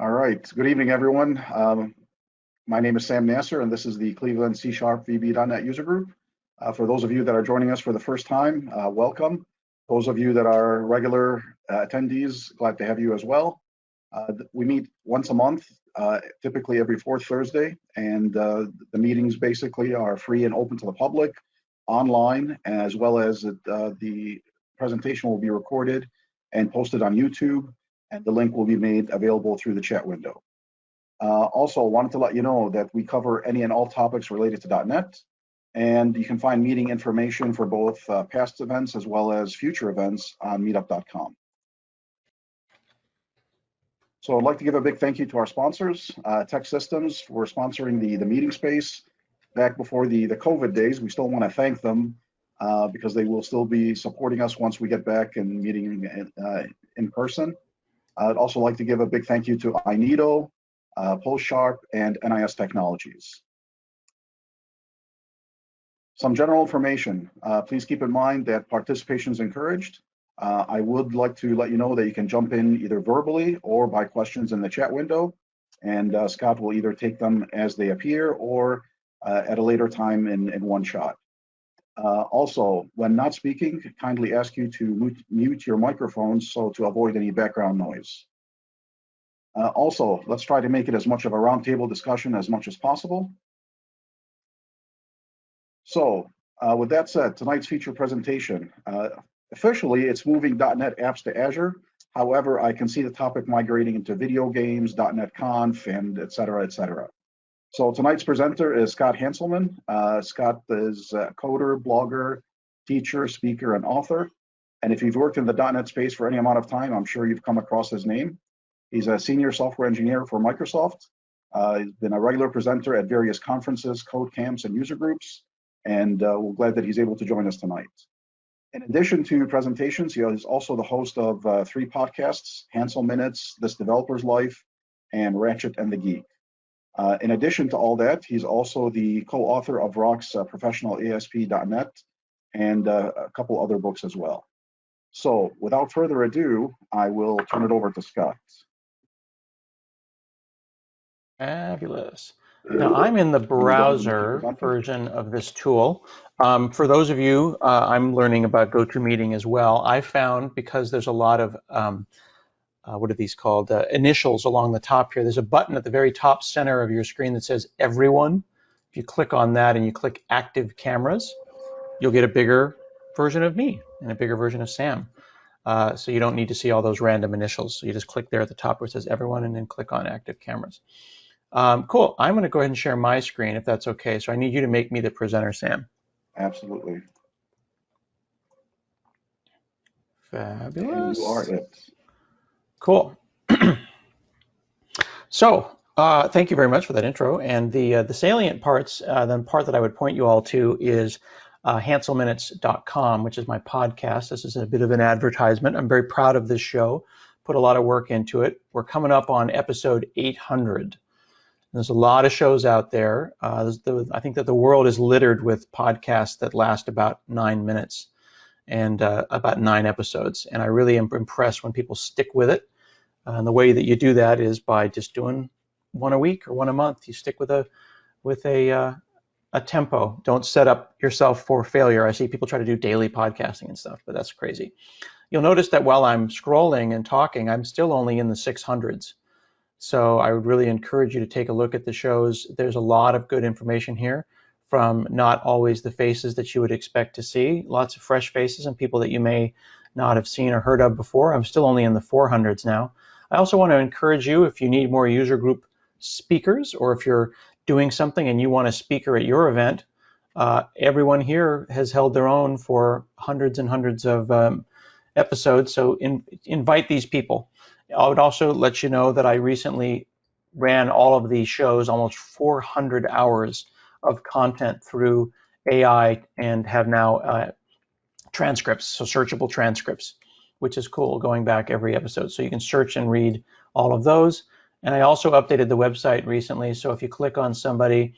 All right. Good evening, everyone. My name is Sam Nasser, and this is the Cleveland C# VB.NET user group. For those of you that are joining us for the first time, welcome. Those of you that are regular attendees, glad to have you as well. We meet once a month, typically every fourth Thursday, and the meetings basically are free and open to the public, online, as well as the presentation will be recorded and posted on YouTube, and the link will be made available through the chat window. Also, wanted to let you know that we cover any and all topics related to .NET, and you can find meeting information for both past events as well as future events on meetup.com. So I'd like to give a big thank you to our sponsors, Tech Systems, for sponsoring the meeting space. Back before the COVID days, we still want to thank them because they will still be supporting us once we get back and meeting in person. I'd also like to give a big thank you to Inedo, PostSharp, and NIS Technologies. Some general information. Please keep in mind that participation is encouraged. I would like to let you know that you can jump in either verbally or by questions in the chat window, and Scott will either take them as they appear or at a later time in one shot. Also, when not speaking, kindly ask you to mute your microphones so to avoid any background noise. Also, let's try to make it as much of a roundtable discussion as much as possible. So, with that said, tonight's feature presentation, officially it's moving .NET apps to Azure. However, I can see the topic migrating into video games, .NET Conf, and et cetera, et cetera. So tonight's presenter is Scott Hanselman. Scott is a coder, blogger, teacher, speaker, and author. And if you've worked in the .NET space for any amount of time, I'm sure you've come across his name. He's a senior software engineer for Microsoft. He's been a regular presenter at various conferences, code camps, and user groups. And we're glad that he's able to join us tonight. In addition to presentations, he is also the host of 3 podcasts, Hanselminutes, This Developer's Life, and Ratchet the Geek. In addition to all that, he's also the co-author of Wrox Professional ASP.NET and a couple other books as well. So without further ado, I will turn it over to Scott. Fabulous. Now I'm in the browser version of this tool. For those of you, I'm learning about GoToMeeting as well. I found, because there's a lot of what are these called? Initials along the top here. There's a button at the very top center of your screen that says Everyone. If you click on that and you click Active Cameras, you'll get a bigger version of me and a bigger version of Sam. So you don't need to see all those random initials. So you just click there at the top where it says Everyone and then click on Active Cameras. Cool. I'm going to go ahead and share my screen if that's okay. So I need you to make me the presenter, Sam. Absolutely. Fabulous. And you are it. Cool. So thank you very much for that intro. And the salient parts, the part that I would point you all to is Hanselminutes.com, which is my podcast. This is a bit of an advertisement. I'm very proud of this show. Put a lot of work into it. We're coming up on episode 800. There's a lot of shows out there. I think that the world is littered with podcasts that last about 9 minutes and about 9 episodes. And I really am impressed when people stick with it. And the way that you do that is by just doing one a week or one a month. You stick with a tempo. Don't set up yourself for failure. I see people try to do daily podcasting and stuff, but that's crazy. You'll notice that while I'm scrolling and talking, I'm still only in the 600s. So I would really encourage you to take a look at the shows. There's a lot of good information here from not always the faces that you would expect to see, lots of fresh faces and people that you may not have seen or heard of before. I'm still only in the 400s now. I also want to encourage you, if you need more user group speakers, or if you're doing something and you want a speaker at your event, everyone here has held their own for hundreds and hundreds of episodes, so invite these people. I would also let you know that I recently ran all of these shows, almost 400 hours of content through AI, and have now transcripts, so searchable transcripts, which is cool, going back every episode. So you can search and read all of those. And I also updated the website recently, so if you click on somebody,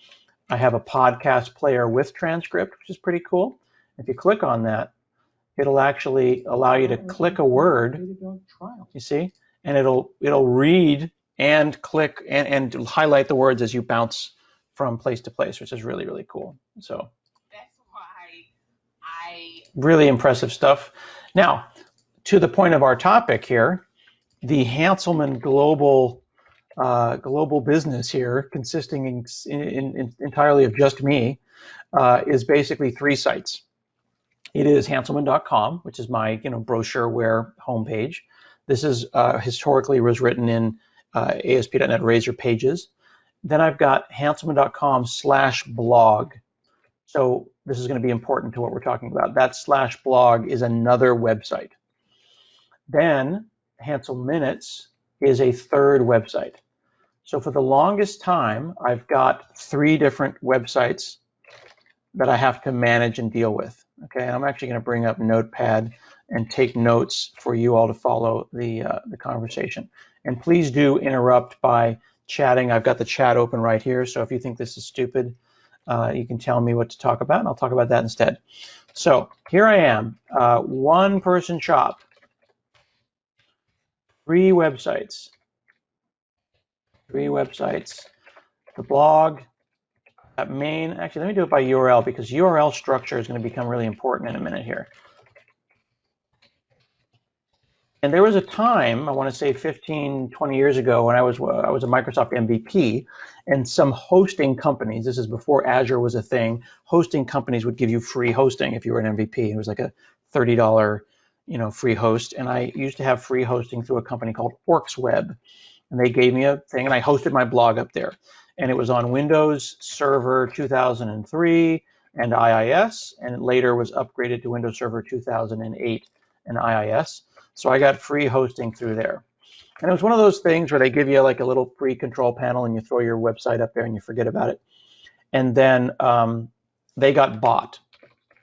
I have a podcast player with transcript, which is pretty cool. If you click on that, it'll actually allow you to click a word, you see, and it'll read and click and highlight the words as you bounce from place to place, which is really, really cool. So that's why really impressive stuff. Now, to the point of our topic here, the Hanselman global business here, consisting entirely of just me, is basically 3 sites. It is Hanselman.com, which is my brochureware homepage. This is historically was written in ASP.NET Razor pages. Then I've got Hanselman.com/blog. So this is going to be important to what we're talking about. That /blog is another website. Then Hanselminutes is a third website. So for the longest time, I've got 3 different websites that I have to manage and deal with. Okay, and I'm actually going to bring up Notepad and take notes for you all to follow the conversation. And please do interrupt by chatting. I've got the chat open right here, so if you think this is stupid, you can tell me what to talk about, and I'll talk about that instead. So here I am, one-person shop, 3 websites. 3 websites. The blog, main, actually, let me do it by URL because URL structure is going to become really important in a minute here. And there was a time, I want to say 15, 20 years ago, when I was a Microsoft MVP, and some hosting companies, this is before Azure was a thing, hosting companies would give you free hosting if you were an MVP. It was like a $30, free host. And I used to have free hosting through a company called Web. And they gave me a thing, and I hosted my blog up there. And it was on Windows Server 2003 and IIS, and it later was upgraded to Windows Server 2008 and IIS. So I got free hosting through there. And it was one of those things where they give you like a little free control panel and you throw your website up there and you forget about it. And then they got bought.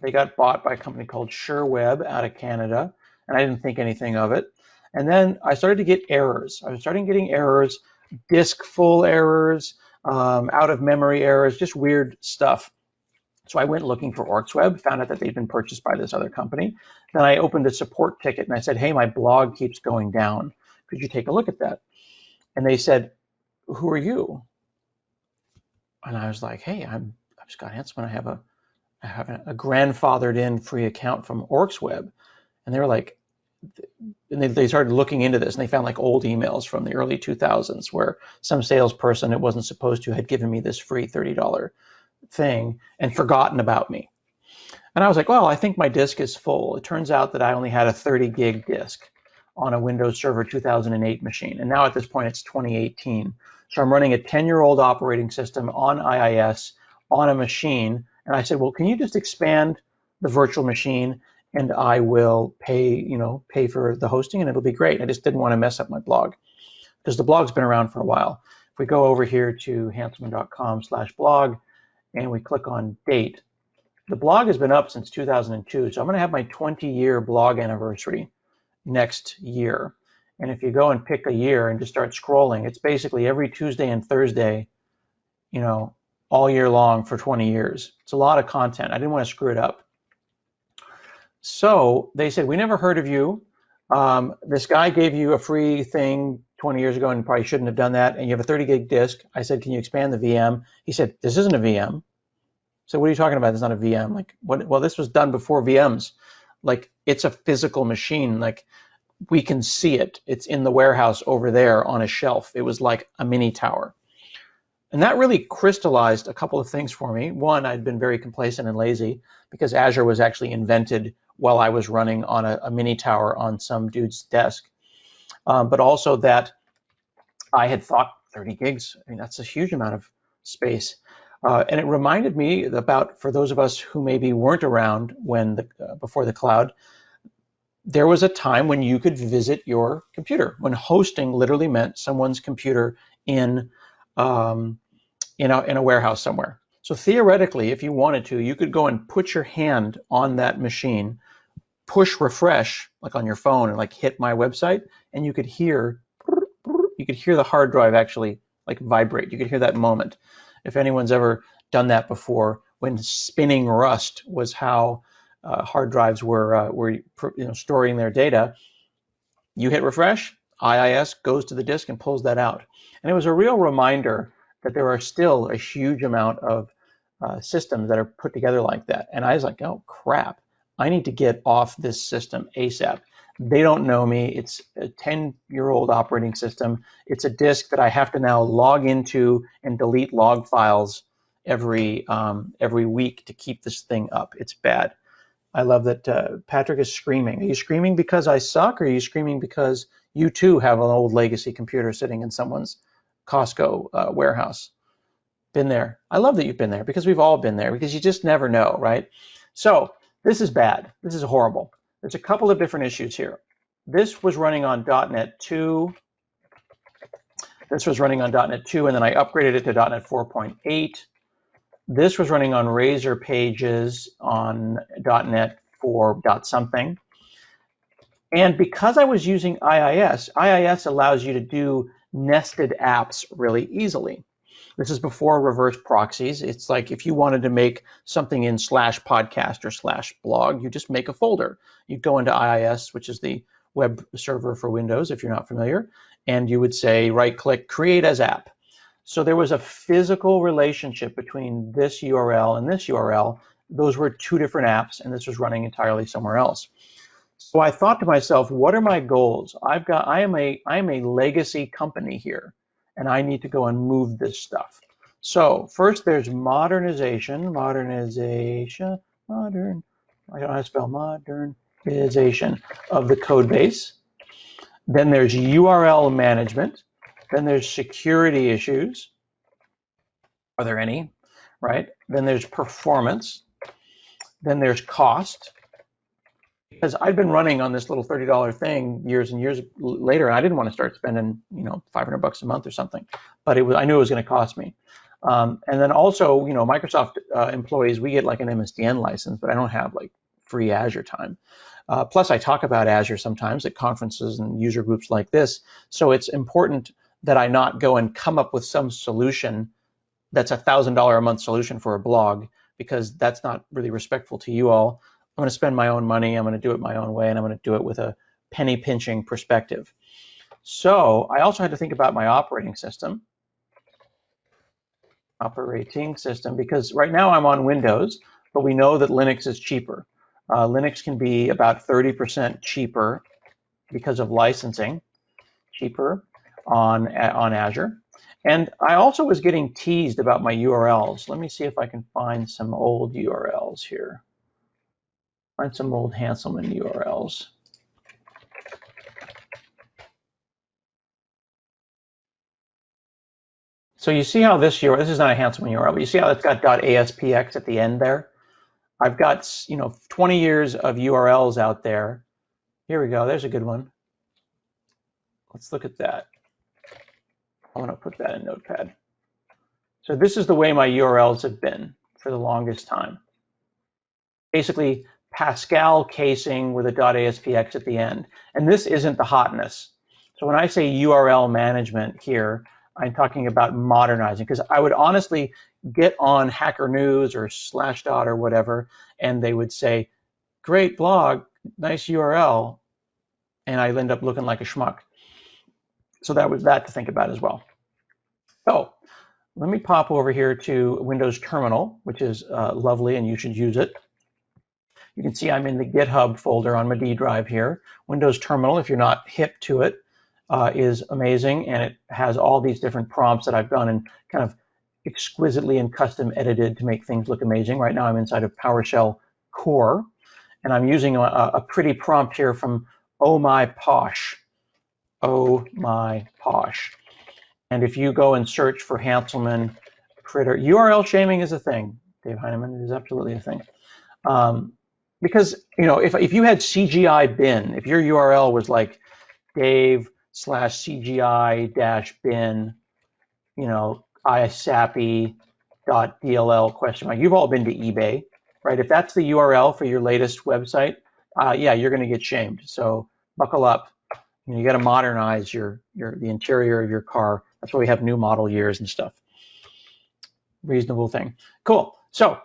They got bought by a company called SureWeb out of Canada, and I didn't think anything of it. And then I started to get errors. I was starting getting errors, disk full errors, out of memory errors, just weird stuff. So I went looking for Web, found out that they'd been purchased by this other company. Then I opened a support ticket and I said, hey, my blog keeps going down. Could you take a look at that? And they said, who are you? And I was like, hey, I'm Scott Hanselman. I have a grandfathered in free account from Web. And they were like, and they started looking into this, and they found like old emails from the early 2000s where some salesperson, it wasn't supposed to, had given me this free $30 thing and forgotten about me. And I was like, well, I think my disk is full. It turns out that I only had a 30 gig disk on a Windows Server 2008 machine. And now at this point, it's 2018. So I'm running a 10-year-old operating system on IIS on a machine. And I said, well, can you just expand the virtual machine and I will pay for the hosting and it'll be great. I just didn't want to mess up my blog because the blog's been around for a while. If we go over here to hanselman.com/blog and we click on date, the blog has been up since 2002. So I'm going to have my 20-year blog anniversary next year. And if you go and pick a year and just start scrolling, it's basically every Tuesday and Thursday, all year long for 20 years. It's a lot of content. I didn't want to screw it up. So they said, we never heard of you. This guy gave you a free thing 20 years ago and probably shouldn't have done that. And you have a 30 gig disk. I said, can you expand the VM? He said, this isn't a VM. So what are you talking about? It's not a VM. Like, what? Well, this was done before VMs. Like, it's a physical machine. Like, we can see it. It's in the warehouse over there on a shelf. It was like a mini tower. And that really crystallized a couple of things for me. One, I'd been very complacent and lazy because Azure was actually invented while I was running on a mini tower on some dude's desk. But also that I had thought 30 gigs, I mean, that's a huge amount of space. And it reminded me about, for those of us who maybe weren't around when before the cloud, there was a time when you could visit your computer, when hosting literally meant someone's computer in a warehouse somewhere. So theoretically, if you wanted to, you could go and put your hand on that machine, push refresh like on your phone and like hit my website, and you could hear the hard drive actually like vibrate. You could hear that moment. If anyone's ever done that before, when spinning Rust was how hard drives were storing their data, you hit refresh, Iis goes to the disk and pulls that out. And it was a real reminder that there are still a huge amount of systems that are put together like that. And I was like, oh crap, I need to get off this system ASAP. They don't know me. It's a 10-year-old operating system. It's a disk that I have to now log into and delete log files every week to keep this thing up. It's bad. I love that Patrick is screaming. Are you screaming because I suck, or are you screaming because you too have an old legacy computer sitting in someone's Costco warehouse? Been there. I love that you've been there, because we've all been there, because you just never know, right? So this is bad. This is horrible. There's a couple of different issues here. This was running on .NET 2. This was running on .NET 2, and then I upgraded it to .NET 4.8. This was running on Razor Pages on .NET 4 something. And because I was using Iis allows you to do nested apps really easily. This is before reverse proxies. It's like if you wanted to make something in /podcast or /blog, you just make a folder. You go into Iis, which is the web server for Windows, if you're not familiar, and you would say, right-click, create as app. So there was a physical relationship between this URL and this URL. Those were two different apps, and this was running entirely somewhere else. So I thought to myself, what are my goals? I am a legacy company here, and I need to go and move this stuff. So first there's modernization, I don't know how to spell modernization of the code base. Then there's URL management. Then there's security issues. Are there any? Right? Then there's performance. Then there's cost. Because I've been running on this little $30 thing years and years later, and I didn't want to start spending, $500 a month or something. But I knew it was going to cost me. And then also, Microsoft employees, we get like an MSDN license, but I don't have like free Azure time. Plus, I talk about Azure sometimes at conferences and user groups like this. So it's important that I not go and come up with some solution that's a $1,000 a month solution for a blog, because that's not really respectful to you all. I'm going to spend my own money, I'm going to do it my own way, and I'm going to do it with a penny pinching perspective. So I also had to think about my operating system, because right now I'm on Windows, but we know that Linux is cheaper. Linux can be about 30% cheaper because of licensing, cheaper on Azure. And I also was getting teased about my URLs. Let me see if I can find some old URLs here. Find some old Hanselman URLs. So you see how this URL, this is not a Hanselman URL, but you see how it's got .aspx at the end there? I've got 20 years of URLs out there. Here we go, there's a good one. Let's look at that. I'm gonna put that in Notepad. So this is the way my URLs have been for the longest time. Basically, Pascal casing with a .aspx at the end. And this isn't the hotness. So when I say URL management here, I'm talking about modernizing, because I would honestly get on Hacker News or Slashdot or whatever, and they would say, great blog, nice URL, and I'd end up looking like a schmuck. So that was that to think about as well. So let me pop over here to Windows Terminal, which is lovely, and you should use it. You can see I'm in the GitHub folder on my D drive here. Windows Terminal, if you're not hip to it, is amazing, and it has all these different prompts that I've done and kind of exquisitely and custom edited to make things look amazing. Right now I'm inside of PowerShell Core, and I'm using a pretty prompt here from Oh My Posh. Oh My Posh. And if you go and search for Hanselman critter, URL shaming is a thing, Dave Heinemann, it is absolutely a thing. Because, if you had CGI bin, if your URL was like Dave/CGI-bin, isapi.dll ? You've all been to eBay, right? If that's the URL for your latest website, yeah, you're going to get shamed. So buckle up. You got to modernize the interior of your car. That's why we have new model years and stuff. Reasonable thing. Cool. So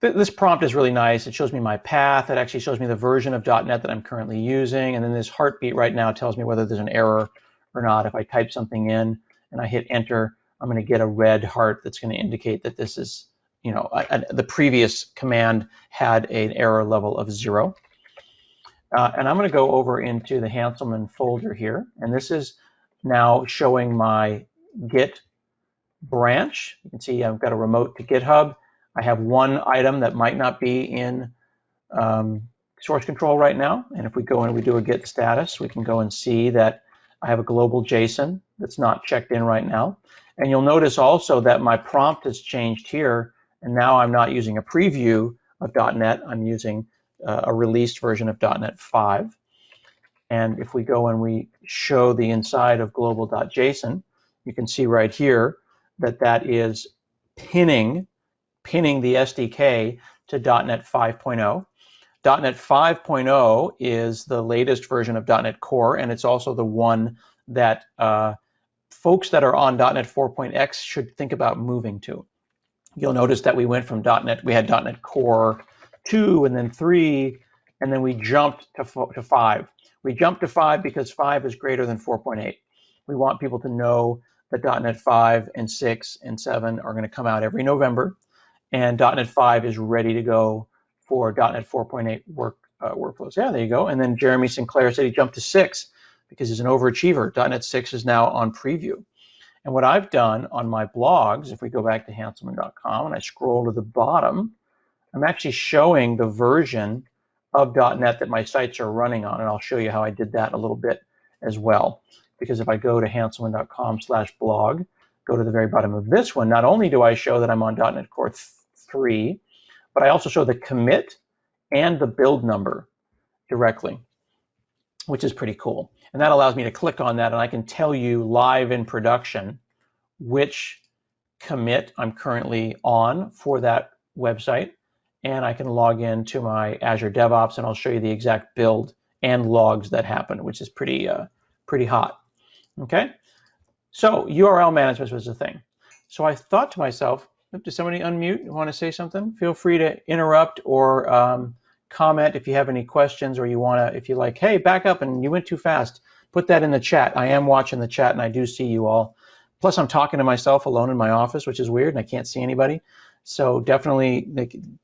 this prompt is really nice. It shows me my path. It actually shows me the version of .NET that I'm currently using. And then this heartbeat right now tells me whether there's an error or not. If I type something in and I hit enter, I'm going to get a red heart that's going to indicate that this is, the previous command had an error level of 0. And I'm going to go over into the Hanselman folder here, and this is now showing my Git branch. You can see I've got a remote to GitHub. I have one item that might not be in source control right now, and if we go and we do a git status, we can go and see that I have a global JSON that's not checked in right now. And you'll notice also that my prompt has changed here, and now I'm not using a preview of .NET, I'm using a released version of .NET 5. And if we go and we show the inside of global.json, you can see right here that that is pinning the SDK to .NET 5.0. .NET 5.0 is the latest version of .NET Core, and it's also the one that folks that are on .NET 4.x should think about moving to. You'll notice that we went from .NET, we had .NET Core 2 and then 3, and then we jumped to 5. We jumped to 5 because 5 is greater than 4.8. We want people to know that .NET 5 and 6 and 7 are going to come out every November, and .NET 5 is ready to go for .NET 4.8 workflows. Yeah, there you go. And then Jeremy Sinclair said he jumped to 6 because he's an overachiever. .NET 6 is now on preview. And what I've done on my blogs, if we go back to hanselman.com and I scroll to the bottom, I'm actually showing the version of .NET that my sites are running on, and I'll show you how I did that a little bit as well. Because if I go to hanselman.com/blog, go to the very bottom of this one, not only do I show that I'm on .NET Core 3, but I also show the commit and the build number directly, which is pretty cool. And that allows me to click on that, and I can tell you live in production which commit I'm currently on for that website. And I can log into my Azure DevOps, and I'll show you the exact build and logs that happen, which is pretty hot. Okay, so URL management was the thing. So I thought to myself, does somebody unmute? You want to say something? Feel free to interrupt or comment if you have any questions, or you want to, if you're like, hey, back up and you went too fast, put that in the chat. I am watching the chat and I do see you all. Plus I'm talking to myself alone in my office, which is weird, and I can't see anybody. So definitely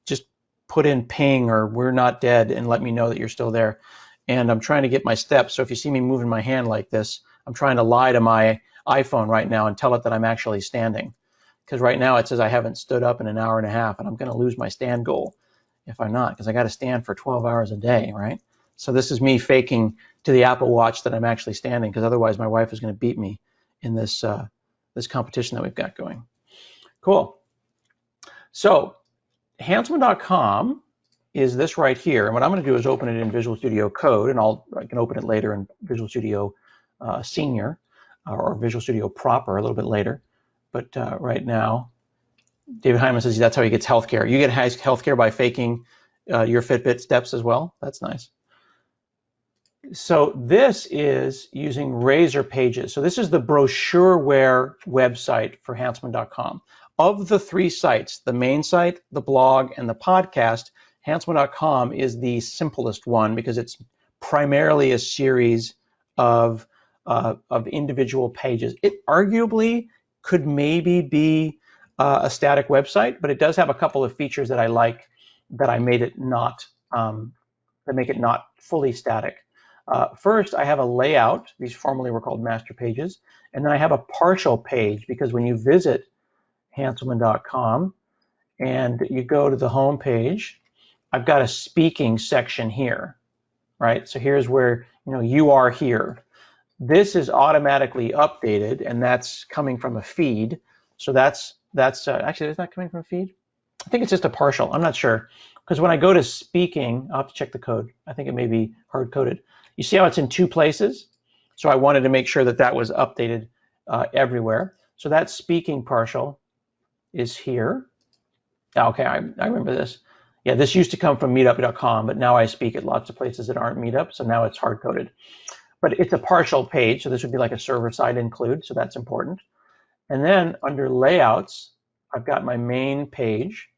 just put in ping or we're not dead and let me know that you're still there. And I'm trying to get my steps. So if you see me moving my hand like this, I'm trying to lie to my iPhone right now and tell it that I'm actually standing. Because right now it says I haven't stood up in an hour and a half, and I'm going to lose my stand goal if I'm not, because I got to stand for 12 hours a day, right? So this is me faking to the Apple Watch that I'm actually standing, because otherwise my wife is going to beat me in this this competition that we've got going. Cool. So Hanselman.com is this right here, and what I'm going to do is open it in Visual Studio Code, and I can open it later in Visual Studio Senior or Visual Studio Proper a little bit later. But right now, David Hyman says that's how he gets healthcare. You get healthcare by faking your Fitbit steps as well. That's nice. So this is using Razor Pages. So this is the brochureware website for Hanselman.com. Of the 3 sites, the main site, the blog, and the podcast, Hanselman.com is the simplest one because it's primarily a series of individual pages. It arguably could maybe be a static website, but it does have a couple of features that I like that I made it not that make it not fully static. First, I have a layout. These formerly were called master pages, and then I have a partial page because when you visit Hanselman.com and you go to the home page, I've got a speaking section here, right? So here's where you are here. This is automatically updated, and that's coming from a feed. So that's actually, it's not coming from a feed. I think it's just a partial. I'm not sure, because when I go to speaking, I'll have to check the code. I think it may be hard coded. You see how it's in 2 places? So I wanted to make sure that that was updated everywhere. So that speaking partial is here. Okay, I remember this. Yeah, this used to come from meetup.com, but now I speak at lots of places that aren't meetup, so now it's hard coded. But it's a partial page, so this would be like a server-side include, so that's important. And then under layouts, I've got my main page.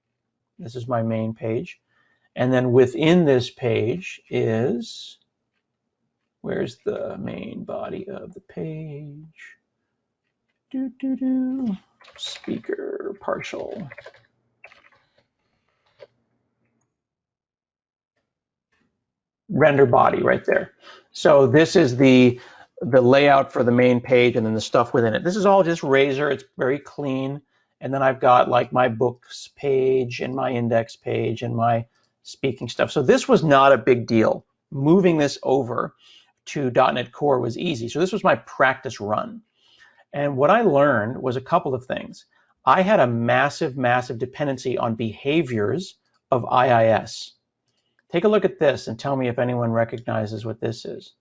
This is my main page. And then within this page is Where's the main body of the page? Speaker partial. Render body right there. So this is the layout for the main page and then the stuff within it. This is all just Razor. It's very clean. And then I've got like my books page and my index page and my speaking stuff. So this was not a big deal. Moving this over to .NET Core was easy. So this was my practice run. And what I learned was a couple of things. I had a massive, massive dependency on behaviors of Iis. Take a look at this and tell me if anyone recognizes what this is.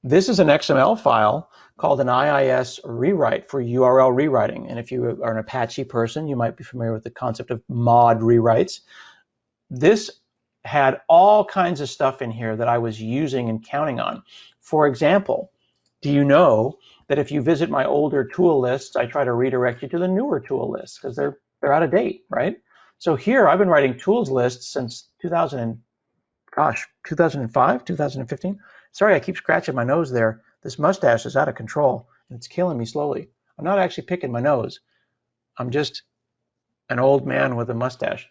This is an XML file called an Iis Rewrite for URL rewriting. And if you are an Apache person, you might be familiar with the concept of mod rewrites. This had all kinds of stuff in here that I was using and counting on. For example, do you know that if you visit my older tool lists, I try to redirect you to the newer tool lists because they're out of date, right? So here I've been writing tools lists since 2005, 2015. Sorry, I keep scratching my nose there. This mustache is out of control and it's killing me slowly. I'm not actually picking my nose. I'm just an old man with a mustache.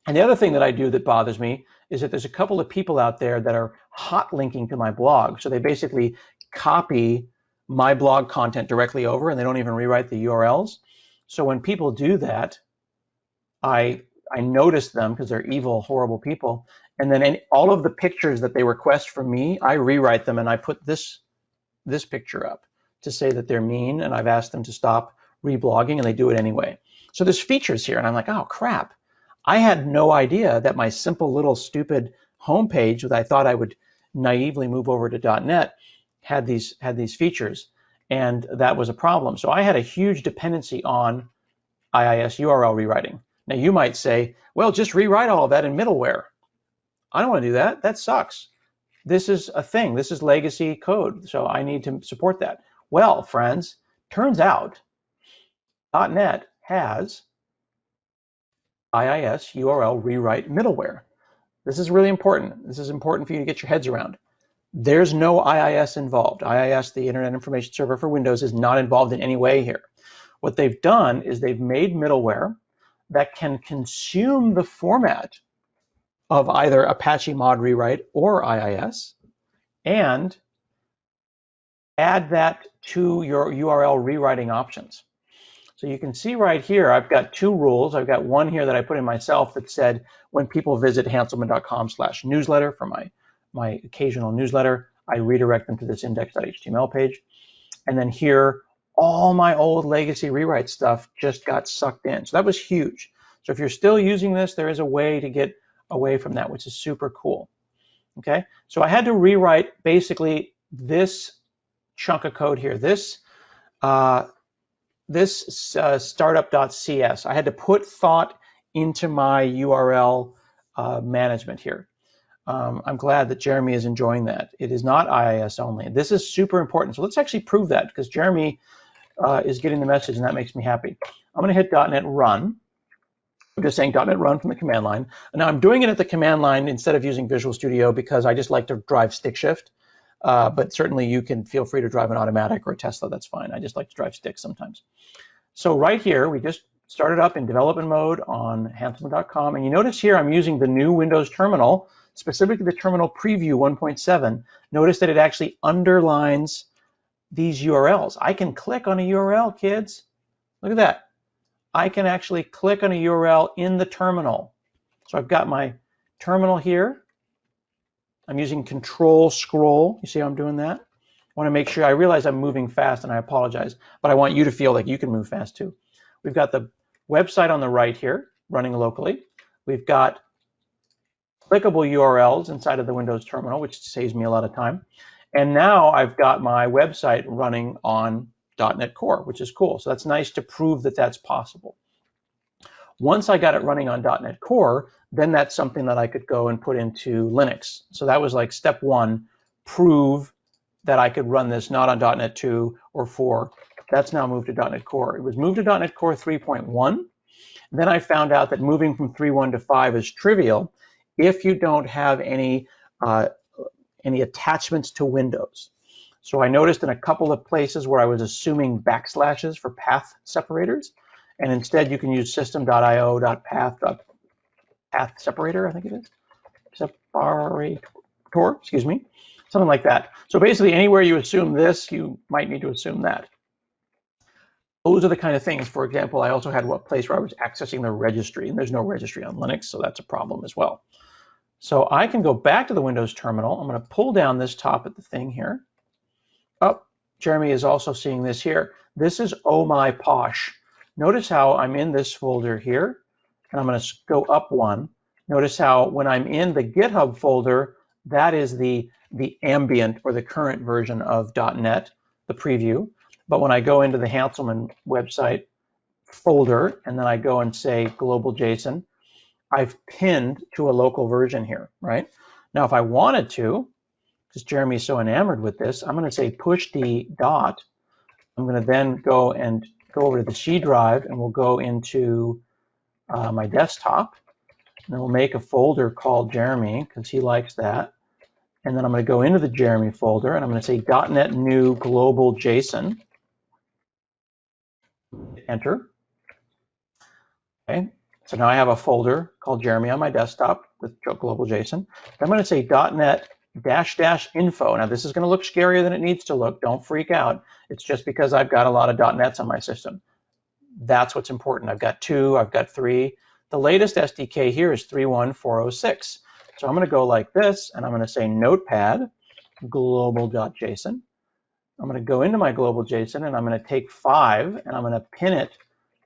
And the other thing that I do that bothers me is that there's a couple of people out there that are hot linking to my blog. So they basically copy my blog content directly over and they don't even rewrite the URLs. So when people do that, I notice them because they're evil, horrible people. And then all of the pictures that they request from me, I rewrite them and I put this picture up to say that they're mean and I've asked them to stop reblogging and they do it anyway. So there's features here and I'm like, oh crap. I had no idea that my simple little stupid homepage that I thought I would naively move over to .NET had these features, and that was a problem. So I had a huge dependency on Iis URL rewriting. Now you might say, well, just rewrite all of that in middleware. I don't want to do that. That sucks. This is a thing. This is legacy code, so I need to support that. Well, friends, turns out .NET has Iis URL Rewrite Middleware. This is really important. This is important for you to get your heads around. There's no Iis involved. Iis, the Internet Information Server for Windows, is not involved in any way here. What they've done is they've made middleware that can consume the format of either Apache Mod Rewrite or Iis and add that to your URL rewriting options. So you can see right here, I've got two rules. I've got one here that I put in myself that said when people visit hanselman.com/newsletter for my occasional newsletter, I redirect them to this index.html page. And then here, all my old legacy rewrite stuff just got sucked in. So that was huge. So if you're still using this, there is a way to get away from that, which is super cool. Okay, so I had to rewrite basically this chunk of code here. This startup.cs. I had to put thought into my URL management here. I'm glad that Jeremy is enjoying that. It is not Iis only. This is super important. So let's actually prove that because Jeremy is getting the message and that makes me happy. I'm going to hit .NET Run. I'm just saying .NET Run from the command line. And now I'm doing it at the command line instead of using Visual Studio because I just like to drive stick shift. But certainly you can feel free to drive an automatic or a Tesla. That's fine. I just like to drive stick sometimes. So right here, we just started up in development mode on Hanselman.com. And you notice here I'm using the new Windows terminal, specifically the terminal preview 1.7. Notice that it actually underlines these URLs. I can click on a URL, kids. Look at that. I can actually click on a URL in the terminal. So I've got my terminal here. I'm using Control Scroll. You see how I'm doing that? I want to make sure, I realize I'm moving fast and I apologize, but I want you to feel like you can move fast too. We've got the website on the right here running locally. We've got clickable URLs inside of the Windows terminal, which saves me a lot of time. And now I've got my website running on .NET Core, which is cool. So that's nice to prove that that's possible. Once I got it running on .NET Core, then that's something that I could go and put into Linux. So that was like step one, prove that I could run this not on .NET 2 or 4. That's now moved to .NET Core. It was moved to .NET Core 3.1. Then I found out that moving from 3.1 to 5 is trivial if you don't have any and the attachments to Windows. So I noticed in a couple of places where I was assuming backslashes for path separators, and instead you can use system.io.path separator, I think it is, separator, excuse me, something like that. So basically anywhere you assume this, you might need to assume that. Those are the kind of things. For example, I also had one place where I was accessing the registry, and there's no registry on Linux, so that's a problem as well. So I can go back to the Windows terminal. I'm going to pull down this top of the thing here. Oh, Jeremy is also seeing this here. This is Oh My Posh. Notice how I'm in this folder here, and I'm going to go up one. Notice how when I'm in the GitHub folder, that is the ambient or the current version of .NET, the preview. But when I go into the Hanselman website folder, and then I go and say global JSON, I've pinned to a local version here, right? Now, if I wanted to, because Jeremy's so enamored with this, I'm going to say push D dot. I'm going to then go over to the C drive, and we'll go into my desktop, and then we'll make a folder called Jeremy, because he likes that. And then I'm going to go into the Jeremy folder, and I'm going to say .NET new global JSON. Enter. Okay, so now I have a folder called Jeremy on my desktop with global JSON. I'm going to say .NET --info. Now this is going to look scarier than it needs to look. Don't freak out. It's just because I've got a lot of .NETs on my system. That's what's important. I've got 2, I've got 3. The latest SDK here is 31406. So I'm going to go like this, and I'm going to say notepad global.json. I'm going to go into my global JSON, and I'm going to take 5, and I'm going to pin it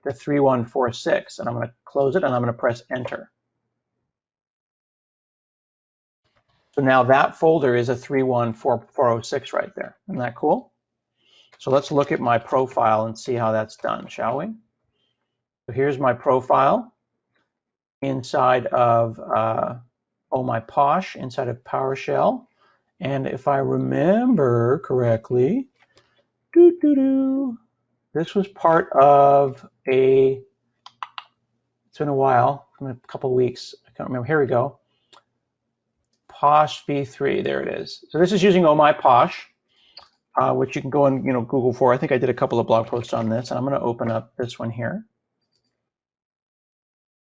to 3146, and I'm going to close it, and I'm going to press enter. So now that folder is a 31406 right there. Isn't that cool? So let's look at my profile and see how that's done, shall we? So here's my profile inside of Oh My Posh, inside of PowerShell. And if I remember correctly, this was part of it's been a while, a couple of weeks, I can't remember, here we go. Posh v3, there it is. So this is using Oh My Posh, which you can go and Google for. I think I did a couple of blog posts on this, and I'm going to open up this one here.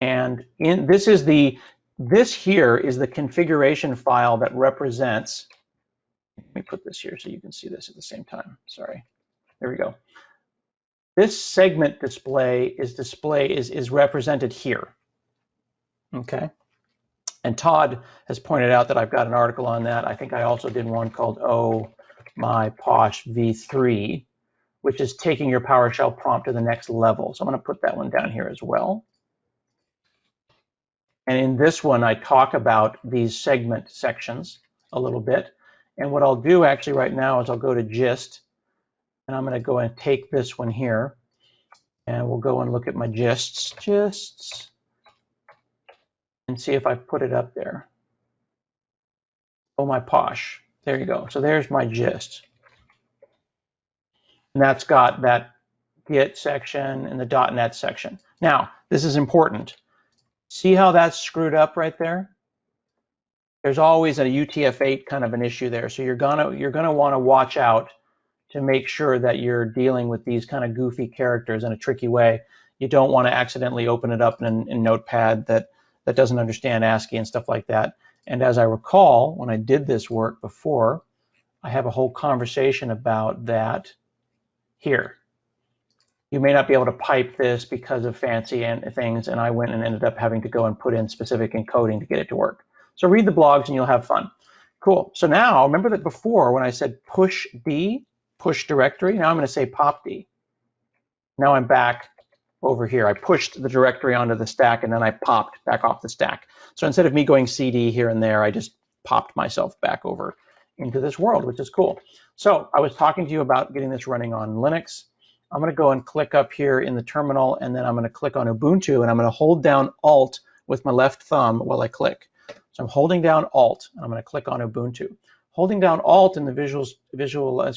And this here is the configuration file that represents. Let me put this here so you can see this at the same time. Sorry. There we go. This segment display is represented here. Okay. And Todd has pointed out that I've got an article on that. I think I also did one called Oh My Posh v3, which is taking your PowerShell prompt to the next level. So I'm going to put that one down here as well. And in this one, I talk about these segment sections a little bit. And what I'll do actually right now is I'll go to gist, and I'm going to go and take this one here, and we'll go and look at my gists, and see if I put it up there. Oh My Posh. There you go. So there's my gist. And that's got that Git section and the .NET section. Now, this is important. See how that's screwed up right there? There's always a UTF-8 kind of an issue there. So you're gonna want to watch out to make sure that you're dealing with these kind of goofy characters in a tricky way. You don't want to accidentally open it up in Notepad that doesn't understand ASCII and stuff like that. And as I recall, when I did this work before, I have a whole conversation about that here. You may not be able to pipe this because of fancy things, and I went and ended up having to go and put in specific encoding to get it to work. So read the blogs and you'll have fun. Cool. So now, remember that before when I said push D, push directory, now I'm going to say pop D. Now I'm back over here. I pushed the directory onto the stack, and then I popped back off the stack. So instead of me going CD here and there, I just popped myself back over into this world, which is cool. So I was talking to you about getting this running on Linux. I'm going to go and click up here in the terminal, and then I'm going to click on Ubuntu, and I'm going to hold down Alt with my left thumb while I click. So I'm holding down Alt, and I'm going to click on Ubuntu. Holding down Alt in the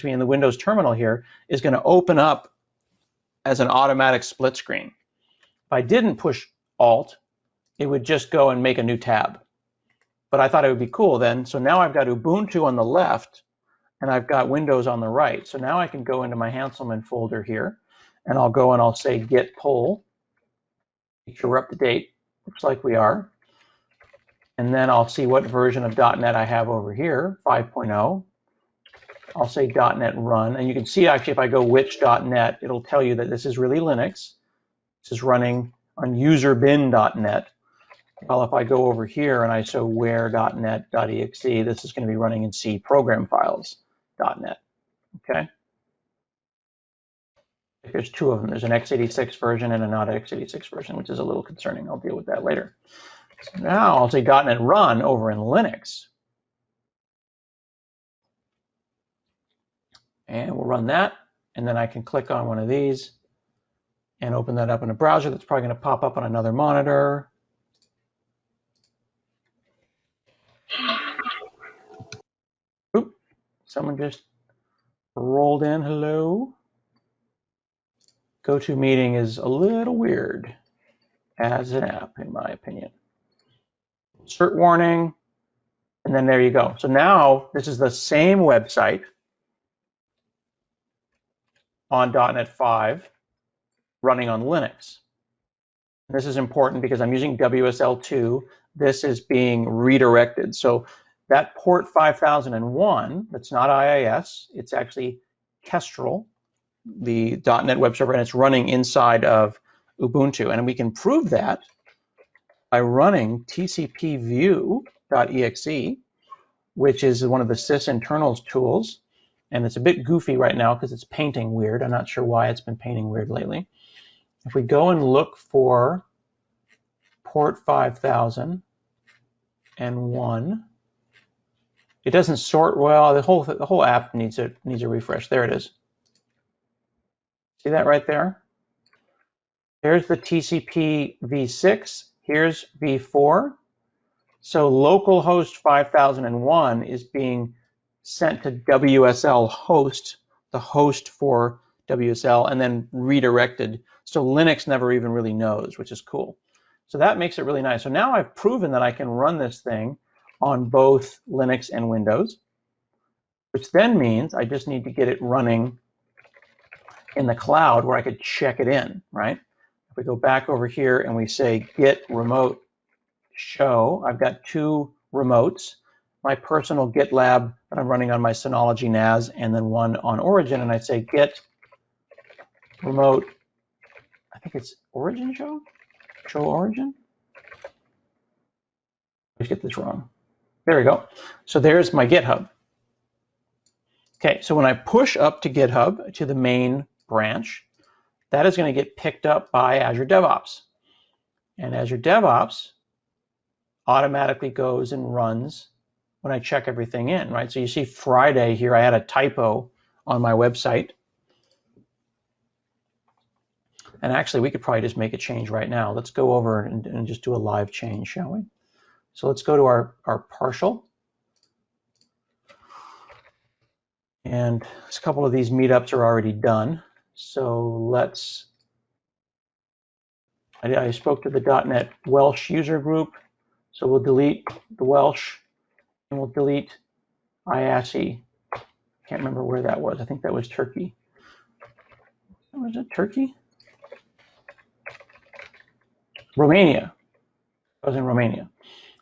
in the Windows terminal here is going to open up as an automatic split screen. If I didn't push Alt, it would just go and make a new tab. but I thought it would be cool then. So now I've got Ubuntu on the left and I've got Windows on the right. So now I can go into my Hanselman folder here and I'll go and I'll say git pull. Make sure we're up to date. Looks like we are. And then I'll see what version of .NET I have over here, 5.0. I'll say .NET run, and you can see actually if I go which.NET, it'll tell you that this is really Linux. This is running on userbin.net. Well, if I go over here and I show where.net.exe, this is going to be running in C program files.net. Okay. There's two of them. There's an x86 version and a not x86 version, which is a little concerning. I'll deal with that later. So now I'll say .NET run over in Linux. And we'll run that, and then I can click on one of these and open that up in a browser. That's probably going to pop up on another monitor. Oop, someone just rolled in. Hello. GoToMeeting is a little weird as an app, in my opinion. Cert warning, and then there you go. So now this is the same website on .NET 5 running on Linux. This is important because I'm using WSL2. This is being redirected. So that port 5001, that's not IIS, it's actually Kestrel, the .NET web server, and it's running inside of Ubuntu. And we can prove that by running tcpview.exe, which is one of the sysinternals tools. And it's a bit goofy right now because it's painting weird. I'm not sure why it's been painting weird lately. If we go and look for port 5001, it doesn't sort well. The whole app needs a refresh. There it is. See that right there? There's the TCP v6. Here's v4. So localhost 5001 is being sent to WSL host, the host for WSL, and then redirected. So Linux never even really knows, which is cool. So that makes it really nice. So now I've proven that I can run this thing on both Linux and Windows, which then means I just need to get it running in the cloud where I could check it in, right? If we go back over here and we say git remote show, I've got two remotes. My personal GitLab that I'm running on my Synology NAS, and then one on Origin, and I say git remote, I think it's Origin show Origin. Let's get this wrong. There we go. So there's my GitHub. Okay, so when I push up to GitHub, to the main branch, that is going to get picked up by Azure DevOps. And Azure DevOps automatically goes and runs when I check everything in, right? So you see Friday here, I had a typo on my website. And actually, we could probably just make a change right now. Let's go over and just do a live change, shall we? So let's go to our partial. And a couple of these meetups are already done. So I spoke to the .NET Welsh user group. So we'll delete the Welsh and we'll delete IASI. Can't remember where that was. I think that was Turkey. Was it Turkey? Romania. I was in Romania.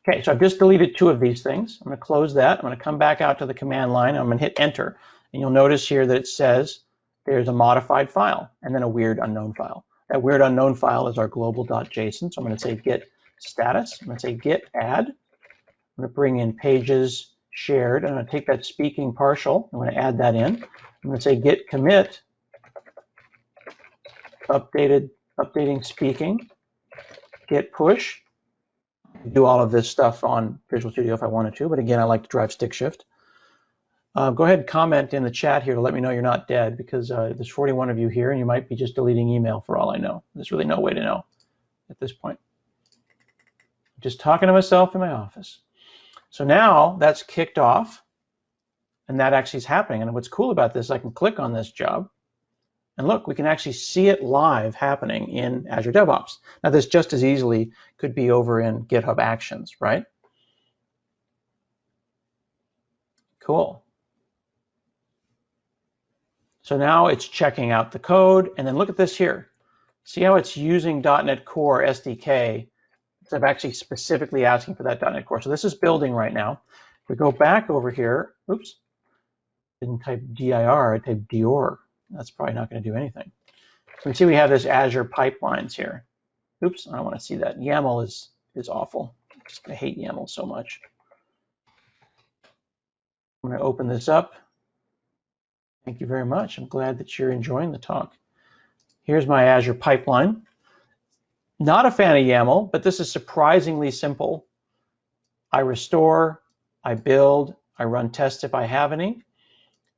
Okay, so I've just deleted two of these things. I'm going to close that. I'm going to come back out to the command line. I'm going to hit enter. And you'll notice here that it says there's a modified file and then a weird unknown file. That weird unknown file is our global.json. So I'm going to say git status. I'm going to say git add. I'm going to bring in pages shared. I'm going to take that speaking partial. I'm going to add that in. I'm going to say git commit updating speaking. Git push. Do all of this stuff on Visual Studio if I wanted to, but again, I like to drive stick shift. Go ahead and comment in the chat here to let me know you're not dead, because there's 41 of you here and you might be just deleting email for all I know. There's really no way to know at this point. I'm just talking to myself in my office. So now that's kicked off and that actually is happening. And what's cool about this, I can click on this job and look, we can actually see it live happening in Azure DevOps. Now this just as easily could be over in GitHub Actions, right? Cool. So now it's checking out the code, and then look at this here. See how it's using .NET Core SDK? So I'm actually specifically asking for that .NET Core. So this is building right now. If we go back over here, oops, didn't type dir, I typed dior. That's probably not going to do anything. So we see we have this Azure Pipelines here. Oops, I don't want to see that. YAML is awful. I hate YAML so much. I'm going to open this up. Thank you very much. I'm glad that you're enjoying the talk. Here's my Azure pipeline. Not a fan of YAML, but this is surprisingly simple. I restore, I build, I run tests if I have any.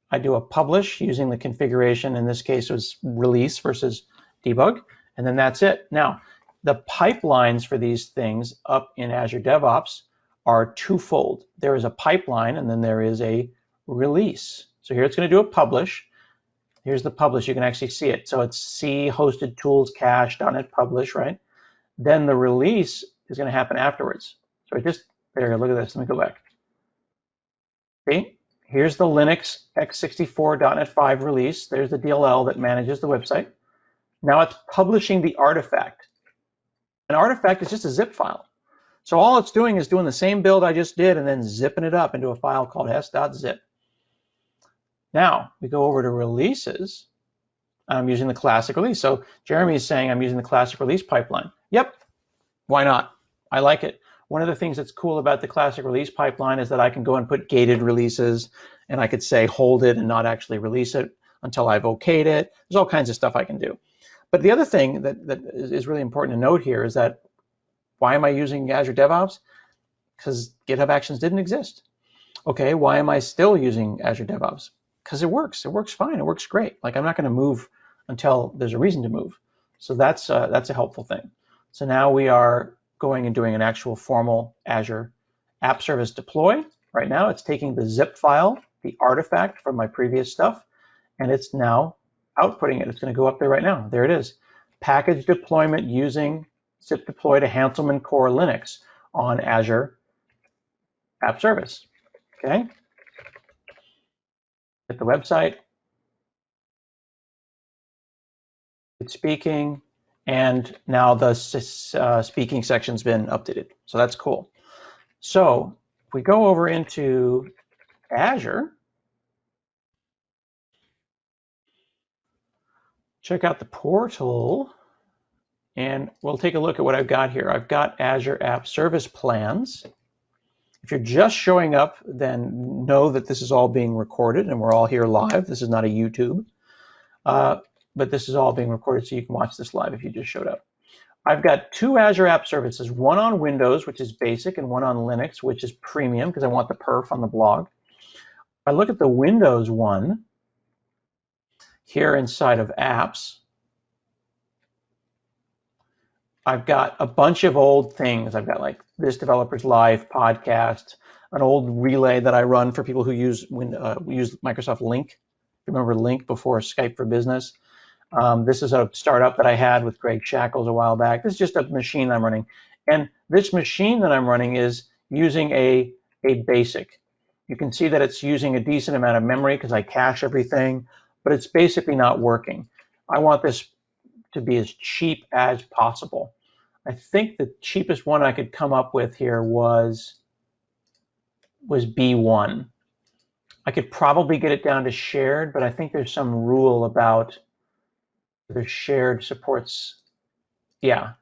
I do a publish using the configuration. In this case, it was release versus debug, and then that's it. Now, the pipelines for these things up in Azure DevOps are twofold. There is a pipeline, and then there is a release. So here it's going to do a publish. Here's the publish. You can actually see it. So it's C hosted tools cache .NET publish, right? Then the release is going to happen afterwards. So there, look at this. Let me go back. See, here's the Linux x64.NET 5 release. There's the DLL that manages the website. Now it's publishing the artifact. An artifact is just a zip file. So all it's doing is doing the same build I just did and then zipping it up into a file called s.zip. Now we go over to releases. I'm using the classic release. So Jeremy is saying I'm using the classic release pipeline. Yep, why not? I like it. One of the things that's cool about the classic release pipeline is that I can go and put gated releases, and I could say hold it and not actually release it until I've okayed it. There's all kinds of stuff I can do. But the other thing that is really important to note here is that why am I using Azure DevOps? Because GitHub Actions didn't exist. Okay, why am I still using Azure DevOps? Because it works. It works fine. It works great. Like, I'm not going to move until there's a reason to move. So that's a helpful thing. So now we are going and doing an actual formal Azure App Service deploy. Right now, it's taking the zip file, the artifact from my previous stuff, and it's now outputting it. It's going to go up there right now. There it is. Package deployment using zip deploy to Hanselman Core Linux on Azure App Service. Okay. Hit the website. It's speaking, and now the speaking section's been updated. So that's cool. So if we go over into Azure, check out the portal, and we'll take a look at what I've got here. I've got Azure App Service Plans. If you're just showing up, then know that this is all being recorded, and we're all here live. This is not a YouTube, but this is all being recorded, so you can watch this live if you just showed up. I've got two Azure App Services, one on Windows, which is basic, and one on Linux, which is premium, because I want the perf on the blog. If I look at the Windows one, here inside of Apps, I've got a bunch of old things. I've got like This Developer's Life podcast, an old relay that I run for people who use Microsoft Lync. Remember Lync before Skype for Business? This is a startup that I had with Greg Shackles a while back. This is just a machine I'm running. And this machine that I'm running is using a basic. You can see that it's using a decent amount of memory because I cache everything, but it's basically not working. I want this to be as cheap as possible. I think the cheapest one I could come up with here was B1. I could probably get it down to shared, but I think there's some rule about whether shared supports. Yeah.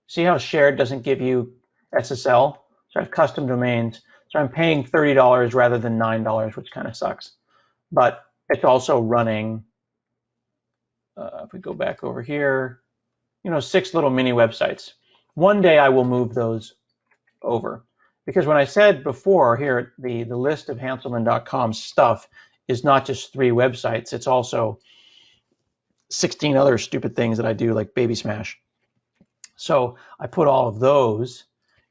See how shared doesn't give you SSL? So I have custom domains. So I'm paying $30 rather than $9, which kind of sucks. But it's also running, if we go back over here, 6 little mini websites. One day I will move those over. Because when I said before here, the list of Hanselman.com stuff is not just 3 websites, it's also 16 other stupid things that I do, like Baby Smash. So I put all of those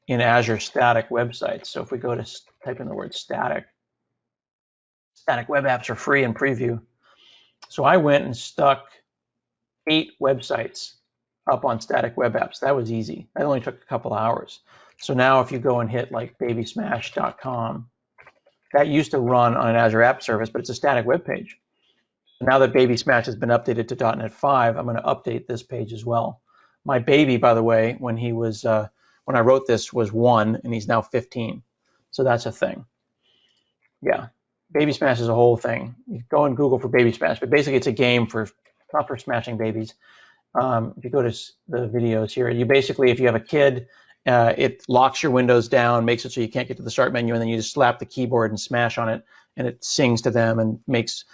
in Azure static websites. So if we go to type in the word static web apps are free in preview. So I went and stuck 8 websites up on static web apps. That was easy. That only took a couple hours. So now if you go and hit like babysmash.com, That used to run on an Azure App Service, but it's a static web page. Now that Baby Smash has been updated to .NET 5, I'm going to update this page as well. My baby, by the way, when I wrote this, was 1, and he's now 15. So that's a thing. Yeah, Baby Smash is a whole thing. You go and Google for Baby Smash, but basically it's a game not for smashing babies. If you go to the videos here, you basically, if you have a kid, it locks your windows down, makes it so you can't get to the start menu, and then you just slap the keyboard and smash on it, and it sings to them and makes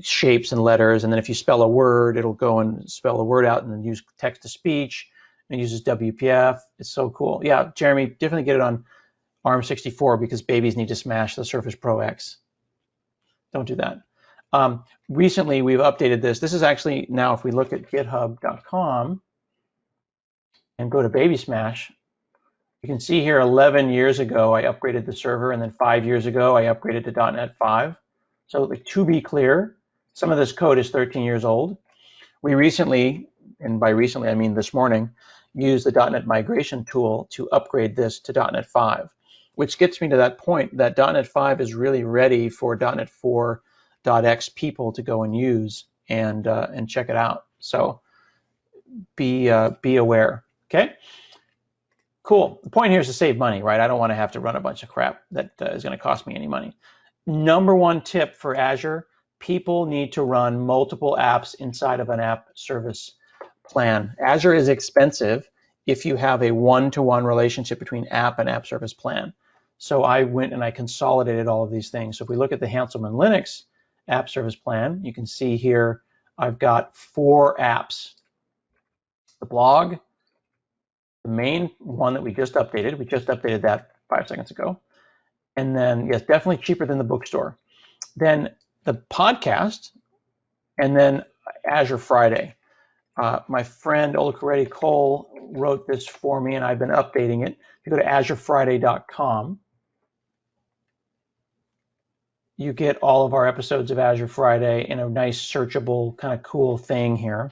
shapes and letters. And then if you spell a word, it'll go and spell the word out and then use text to speech, and uses WPF. It's so cool. Yeah, Jeremy, definitely get it on ARM64 because babies need to smash the Surface Pro X. Don't do that. Recently, we've updated this. This is actually now, if we look at github.com and go to Baby Smash, you can see here 11 years ago, I upgraded the server, and then 5 years ago, I upgraded to .NET 5. So to be clear, some of this code is 13 years old. We recently, and by recently I mean this morning, used the .NET migration tool to upgrade this to .NET 5, which gets me to that point that .NET 5 is really ready for .NET 4.x people to go and use and check it out. So be aware. Okay. Cool. The point here is to save money, right? I don't want to have to run a bunch of crap that is going to cost me any money. Number one tip for Azure: people need to run multiple apps inside of an app service plan. Azure is expensive if you have a one-to-one relationship between app and app service plan. So I went and I consolidated all of these things. So if we look at the Hanselminutes app service plan, you can see here I've got 4 apps. The blog, the main one that we just updated that 5 seconds ago. And then, yes, definitely cheaper than the bookstore. Then the podcast, and then Azure Friday. My friend Olakureti Cole wrote this for me, and I've been updating it. If you go to azurefriday.com, you get all of our episodes of Azure Friday in a nice searchable kind of cool thing here.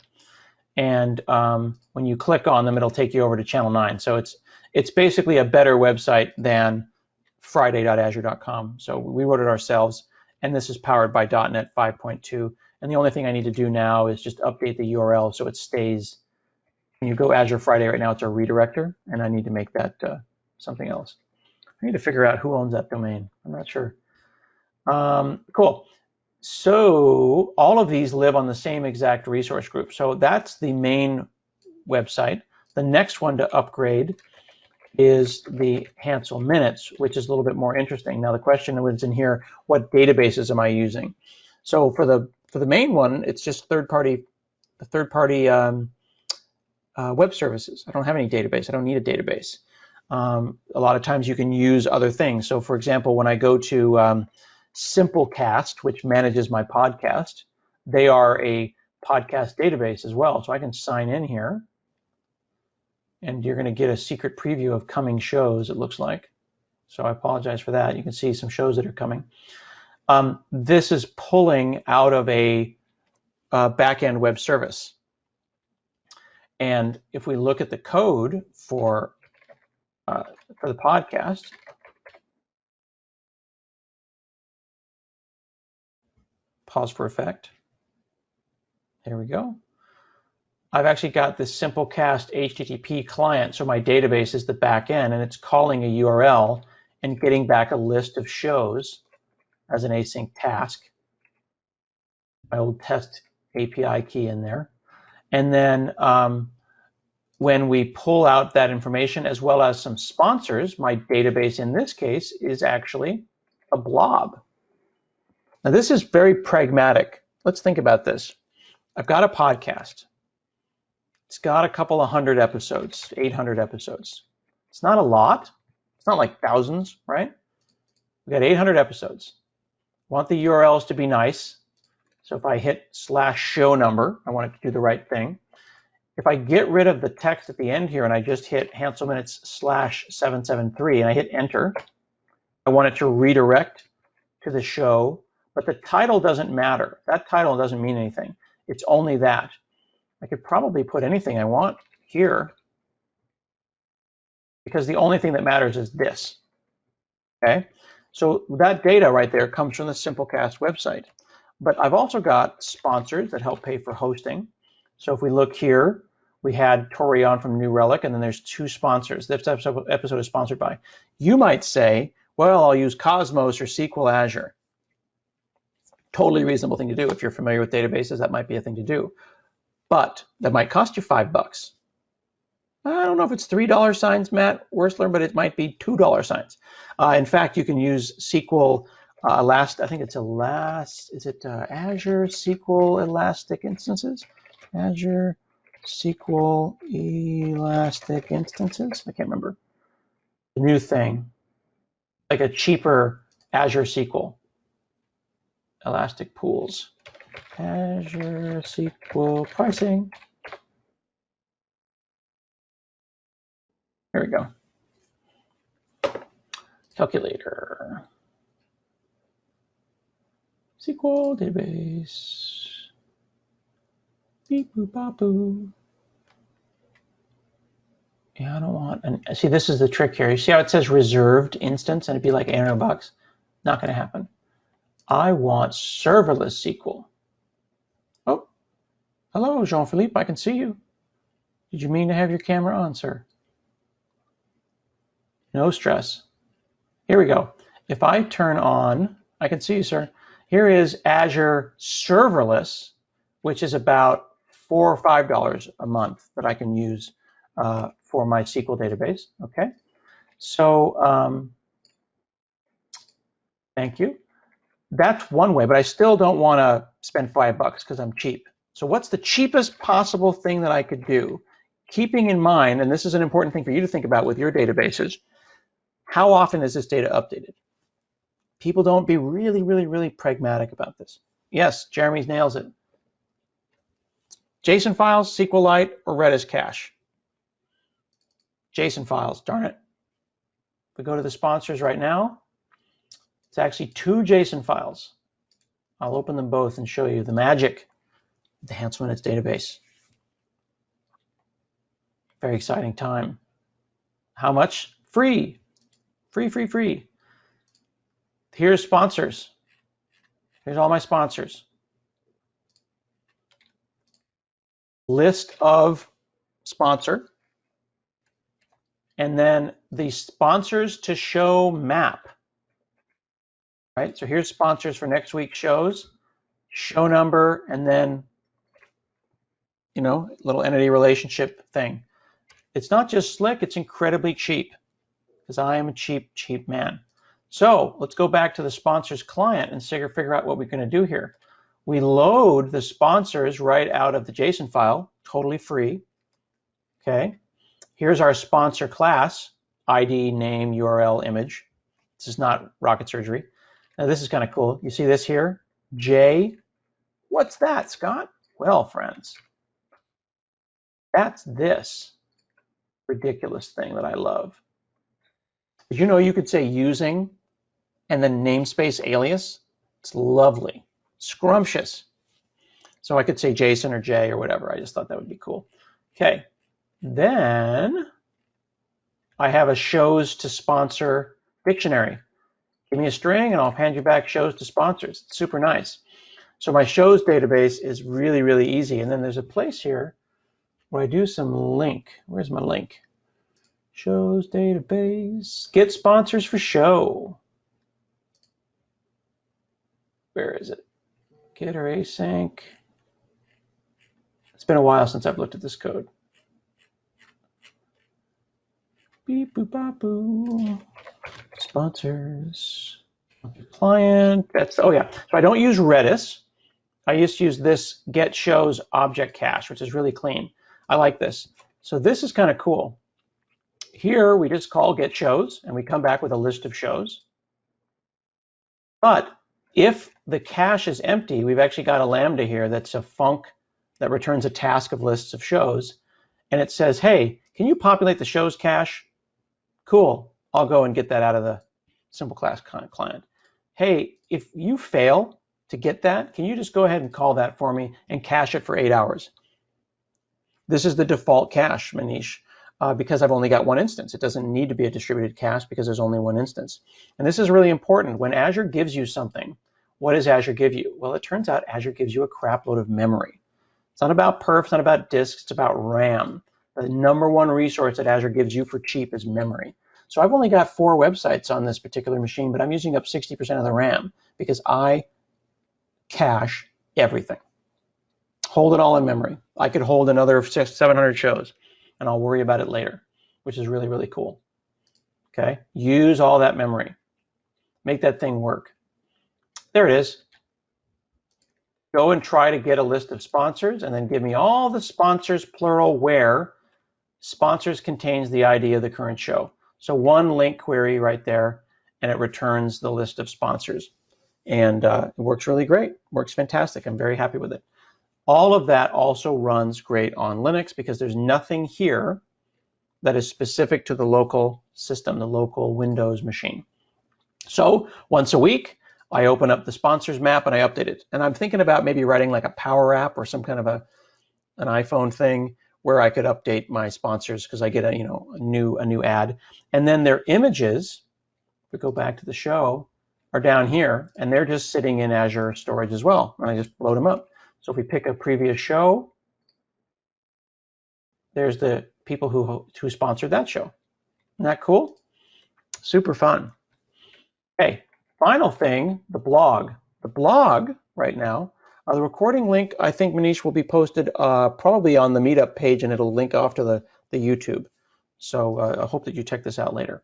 And when you click on them, it'll take you over to Channel 9. So it's basically a better website than friday.azure.com. So we wrote it ourselves, and this is powered by .NET 5.2. And the only thing I need to do now is just update the URL so it stays. When you go Azure Friday right now, it's a redirector, and I need to make that something else. I need to figure out who owns that domain. I'm not sure. Cool. So all of these live on the same exact resource group. So that's the main website. The next one to upgrade is the Hanselminutes, which is a little bit more interesting. Now the question was in here, what databases am I using? So for the main one, it's just third-party web services. I don't have any database. I don't need a database. A lot of times you can use other things. So for example, when I go to Simplecast, which manages my podcast, they are a podcast database as well. So I can sign in here, and you're going to get a secret preview of coming shows, it looks like. So I apologize for that. You can see some shows that are coming. This is pulling out of a back-end web service. And if we look at the code for the podcast, pause for effect. There we go. I've actually got this Simplecast HTTP client, so my database is the back end, and it's calling a URL and getting back a list of shows as an async task. My old test API key in there. And then when we pull out that information, as well as some sponsors, my database in this case is actually a blob. Now this is very pragmatic. Let's think about this. I've got a podcast. It's got a couple of 100 episodes, 800 episodes. It's not a lot. It's not like thousands, right? We've got 800 episodes. I want the URLs to be nice. So if I hit /show number, I want it to do the right thing. If I get rid of the text at the end here and I just hit Hanselminutes /773 and I hit enter, I want it to redirect to the show, but the title doesn't matter. That title doesn't mean anything. It's only that. I could probably put anything I want here because the only thing that matters is this. Okay? So that data right there comes from the Simplecast website. But I've also got sponsors that help pay for hosting. So if we look here, we had Tori on from New Relic, and then there's 2 sponsors. This episode is sponsored by. You might say, well, I'll use Cosmos or SQL Azure. Totally reasonable thing to do. If you're familiar with databases, that might be a thing to do. But that might cost you $5. I don't know if it's $3 signs, Matt Wursler, but it might be $2 signs. In fact, you can use SQL I think it's Azure SQL Elastic Instances? Azure SQL Elastic Instances? I can't remember. The new thing, like a cheaper Azure SQL Elastic Pools. Azure SQL pricing. Here we go. Calculator. SQL database. Beep boop bop boo. Yeah, I don't want see, this is the trick here. You see how it says reserved instance and it'd be like $800? Not going to happen. I want serverless SQL. Oh, hello, Jean-Philippe. I can see you. Did you mean to have your camera on, sir? No stress. Here we go. If I turn on, I can see you, sir. Here is Azure Serverless, which is about $4 or $5 a month that I can use for my SQL database. Okay, so thank you. That's one way, but I still don't want to spend $5 because I'm cheap. So what's the cheapest possible thing that I could do? Keeping in mind, and this is an important thing for you to think about with your databases, how often is this data updated? People don't be really pragmatic about this. Yes, Jeremy nails it. JSON files, SQLite, or Redis cache? JSON files, darn it. If we go to the sponsors right now, it's actually 2 JSON files. I'll open them both and show you the magic of the Hanselminutes database. Very exciting time. How much? Free. Free. Here's sponsors. Here's all my sponsors. List of sponsor. And then the sponsors to show map. Right? So here's sponsors for next week's shows. Show number, and then, you know, little entity relationship thing. It's not just slick, it's incredibly cheap, because I am a cheap man. So let's go back to the sponsors client and figure out what we're going to do here. We load the sponsors right out of the JSON file, totally free. Okay. Here's our sponsor class, ID, name, URL, image. This is not rocket surgery. Now this is kind of cool. You see this here? J. What's that, Scott? Well, friends, that's this ridiculous thing that I love. Did you know you could say using and then namespace alias? It's lovely, scrumptious. So I could say JSON or J or whatever. I just thought that would be cool. Okay, then I have a shows to sponsor dictionary. Give me a string and I'll hand you back shows to sponsors. It's super nice. So my shows database is really easy. And then there's a place here where I do some link. Where's my link? Shows database, get sponsors for show. Where is it? Getter async. It's been a while since I've looked at this code. Beep boop bop boo. Sponsors. Client. That's, oh yeah. So I don't use Redis. I used to use this get shows object cache, which is really clean. I like this. So this is kind of cool. Here we just call get shows and we come back with a list of shows. But if the cache is empty, we've actually got a Lambda here that's a func that returns a task of lists of shows. And it says, hey, can you populate the shows cache? Cool. I'll go and get that out of the simple class client. Hey, if you fail to get that, can you just go ahead and call that for me and cache it for 8 hours? This is the default cache, Manish. because I've only got one instance. It doesn't need to be a distributed cache because there's only one instance. And this is really important. When Azure gives you something, what does Azure give you? Well, it turns out Azure gives you a crap load of memory. It's not about perf, it's not about disks, it's about RAM. The #1 resource that Azure gives you for cheap is memory. So I've only got 4 websites on this particular machine, but I'm using up 60% of the RAM because I cache everything. Hold it all in memory. I could hold another 700 shows, and I'll worry about it later, which is really, really cool. Okay, use all that memory. Make that thing work. There it is. Go and try to get a list of sponsors, and then give me all the sponsors, plural, where sponsors contains the ID of the current show. So one link query right there, and it returns the list of sponsors. And it works really great. Works fantastic. I'm very happy with it. All of that also runs great on Linux because there's nothing here that is specific to the local system, the local Windows machine. So once a week, I open up the sponsors map and I update it. And I'm thinking about maybe writing like a Power App or some kind of an iPhone thing where I could update my sponsors because I get a new ad. And then their images, if we go back to the show, are down here, and they're just sitting in Azure storage as well. And I just load them up. So if we pick a previous show, there's the people who sponsored that show. Isn't that cool? Super fun. Okay, final thing, the blog. The blog right now, the recording link, I think, Manish, will be posted probably on the Meetup page, and it'll link off to the YouTube. So I hope that you check this out later.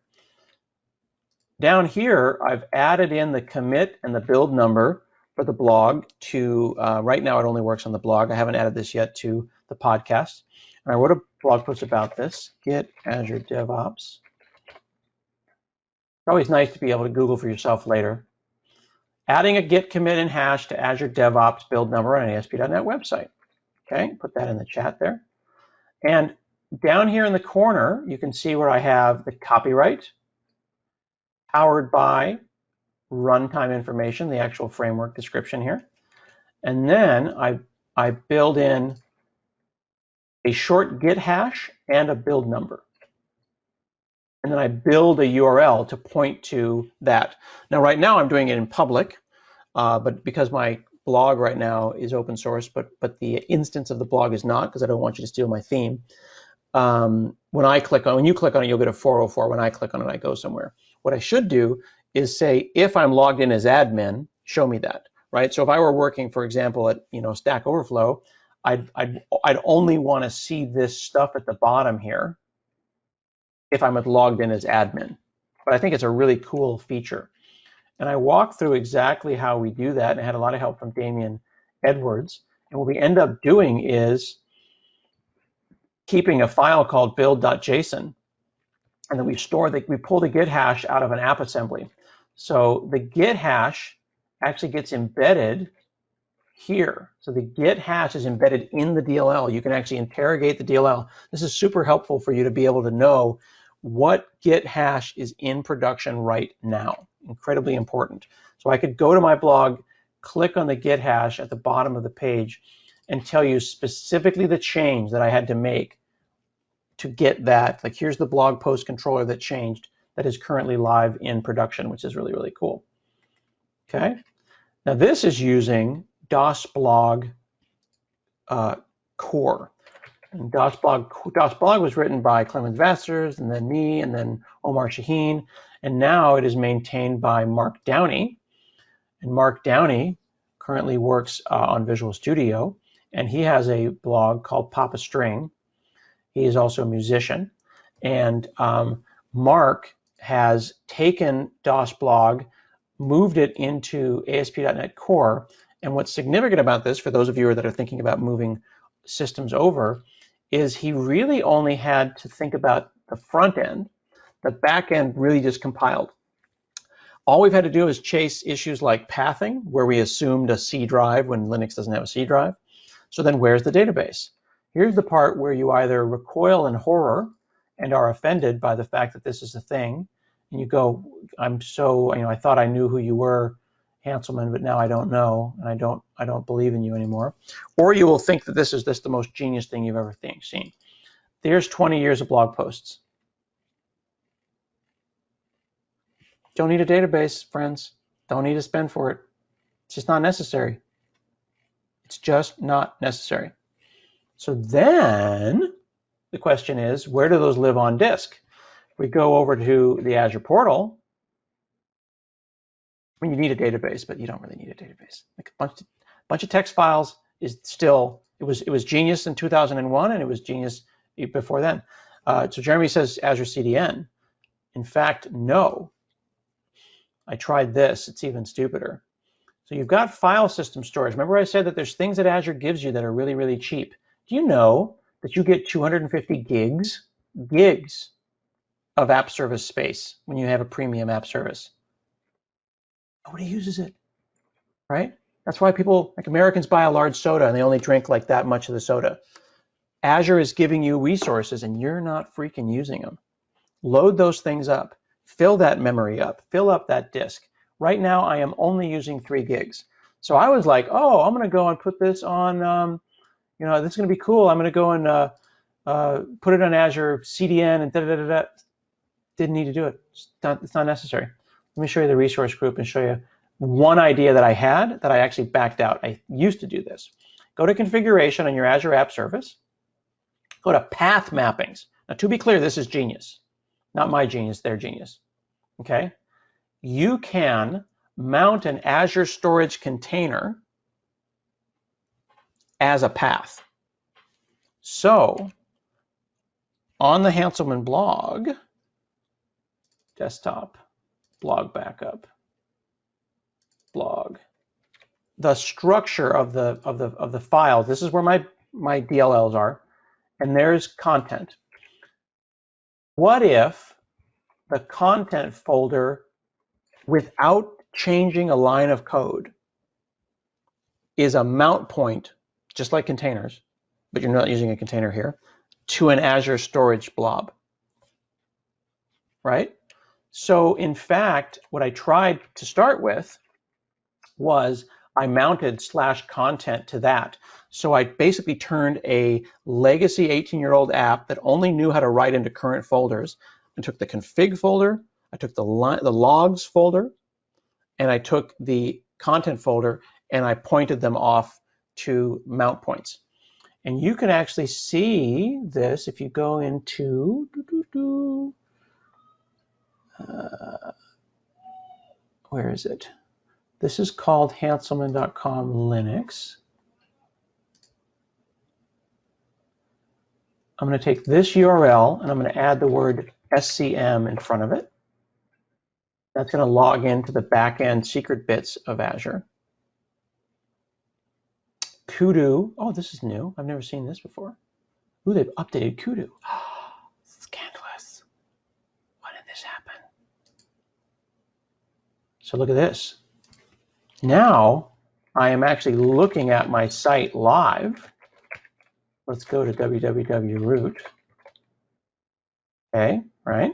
Down here, I've added in the commit and the build number for the blog to, right now it only works on the blog. I haven't added this yet to the podcast. And I wrote a blog post about this, Git Azure DevOps. It's always nice to be able to Google for yourself later. Adding a Git commit and hash to Azure DevOps build number on an ASP.NET website. Okay, put that in the chat there. And down here in the corner, you can see where I have the copyright, powered by runtime information, the actual framework description here. And then I build in a short Git hash and a build number. And then I build a URL to point to that. Now, right now I'm doing it in public, but because my blog right now is open source, but the instance of the blog is not, because I don't want you to steal my theme. When you click on it, you'll get a 404. When I click on it, I go somewhere. What I should do is say, if I'm logged in as admin, show me that, right? So if I were working, for example, at Stack Overflow, I'd only want to see this stuff at the bottom here if I'm logged in as admin. But I think it's a really cool feature. And I walked through exactly how we do that, and I had a lot of help from Damian Edwards. And what we end up doing is keeping a file called build.json, and then we pull the Git hash out of an app assembly. So the Git hash actually gets embedded here. So the Git hash is embedded in the DLL. You can actually interrogate the DLL. This is super helpful for you to be able to know what Git hash is in production right now. Incredibly important. So I could go to my blog, click on the Git hash at the bottom of the page, and tell you specifically the change that I had to make to get that. Like, here's the blog post controller that changed, that is currently live in production, which is really, really cool. Okay. Now this is using DOSBlog core. And DOSBlog was written by Clemens Vassars, and then me, and then Omar Shaheen, and now it is maintained by Mark Downey. And Mark Downey currently works on Visual Studio, and he has a blog called Papa String. He is also a musician, and Mark has taken DOSBlog, moved it into ASP.NET Core. And what's significant about this, for those of you that are thinking about moving systems over, is he really only had to think about the front end. The back end really just compiled. All we've had to do is chase issues like pathing, where we assumed a C drive when Linux doesn't have a C drive. So then where's the database? Here's the part where you either recoil in horror and are offended by the fact that this is a thing, and you go, I'm so, I thought I knew who you were, Hanselman, but now I don't know, and I don't believe in you anymore. Or you will think that this is the most genius thing you've ever seen. There's 20 years of blog posts. Don't need a database, friends. Don't need to spend for it. It's just not necessary. It's just not necessary. So then the question is, where do those live on disk? We go over to the Azure Portal. I mean, you need a database, but you don't really need a database. Like a bunch of text files is still, it was genius in 2001, and it was genius before then. So Jeremy says Azure Cdn. In fact, no. I tried this. It's even stupider. So you've got file system storage. Remember I said that there's things that Azure gives you that are really, really cheap. Do you know that you get 250 gigs of app service space when you have a premium app service? Nobody uses it, right? That's why people, like Americans, buy a large soda and they only drink like that much of the soda. Azure is giving you resources and you're not freaking using them. Load those things up. Fill that memory up. Fill up that disk. Right now, I am only using 3 gigs. So I was like, oh, I'm going to go and put this on, this is going to be cool. I'm going to go and put it on Azure Cdn and da-da-da-da-da. Didn't need to do it. It's not necessary. Let me show you the resource group and show you one idea that I had that I actually backed out. I used to do this. Go to configuration on your Azure App Service. Go to path mappings. Now, to be clear, this is genius. Not my genius, their genius. Okay? You can mount an Azure storage container as a path. So, on the Hanselman blog, desktop, blog backup, blog, the structure of the file, this is where my DLLs are, and there's content. What if the content folder, without changing a line of code, is a mount point, just like containers, but you're not using a container here, to an Azure storage blob, right? So in fact, what I tried to start with was I mounted /content to that. So I basically turned a legacy 18-year-old app that only knew how to write into current folders and took the config folder, I took the logs folder, and I took the content folder, and I pointed them off to mount points. And you can actually see this if you go into, where is it? This is called Hanselman.com Linux. I'm going to take this URL and I'm going to add the word SCM in front of it. That's going to log into the back-end secret bits of Azure. Kudu. Oh, this is new. I've never seen this before. Ooh, they've updated Kudu. Scandalous. Why did this happen? So look at this. Now I am actually looking at my site live. Let's go to www.root. Okay, right?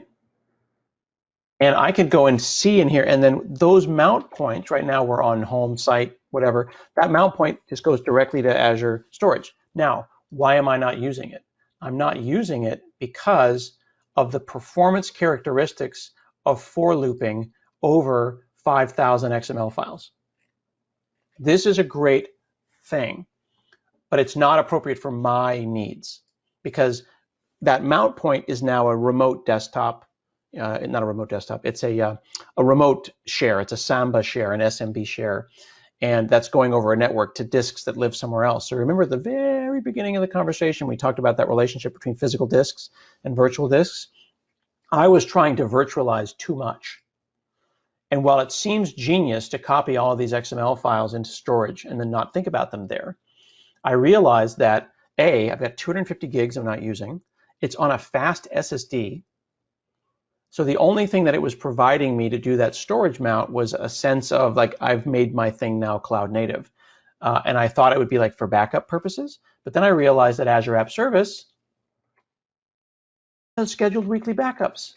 And I could go and see in here, and then those mount points, right now we're on home site, whatever, that mount point just goes directly to Azure Storage. Now, why am I not using it? I'm not using it because of the performance characteristics of for looping over 5,000 XML files. This is a great thing, but it's not appropriate for my needs because that mount point is now a remote desktop. Not a remote desktop, it's a remote share. It's a Samba share, an SMB share, and that's going over a network to disks that live somewhere else. So remember at the very beginning of the conversation, we talked about that relationship between physical disks and virtual disks. I was trying to virtualize too much. And while it seems genius to copy all of these XML files into storage and then not think about them there, I realized that A, I've got 250 gigs I'm not using. It's on a fast SSD. So the only thing that it was providing me to do that storage mount was a sense of like, I've made my thing now cloud native. And I thought it would be like for backup purposes. But then I realized that Azure App Service has scheduled weekly backups.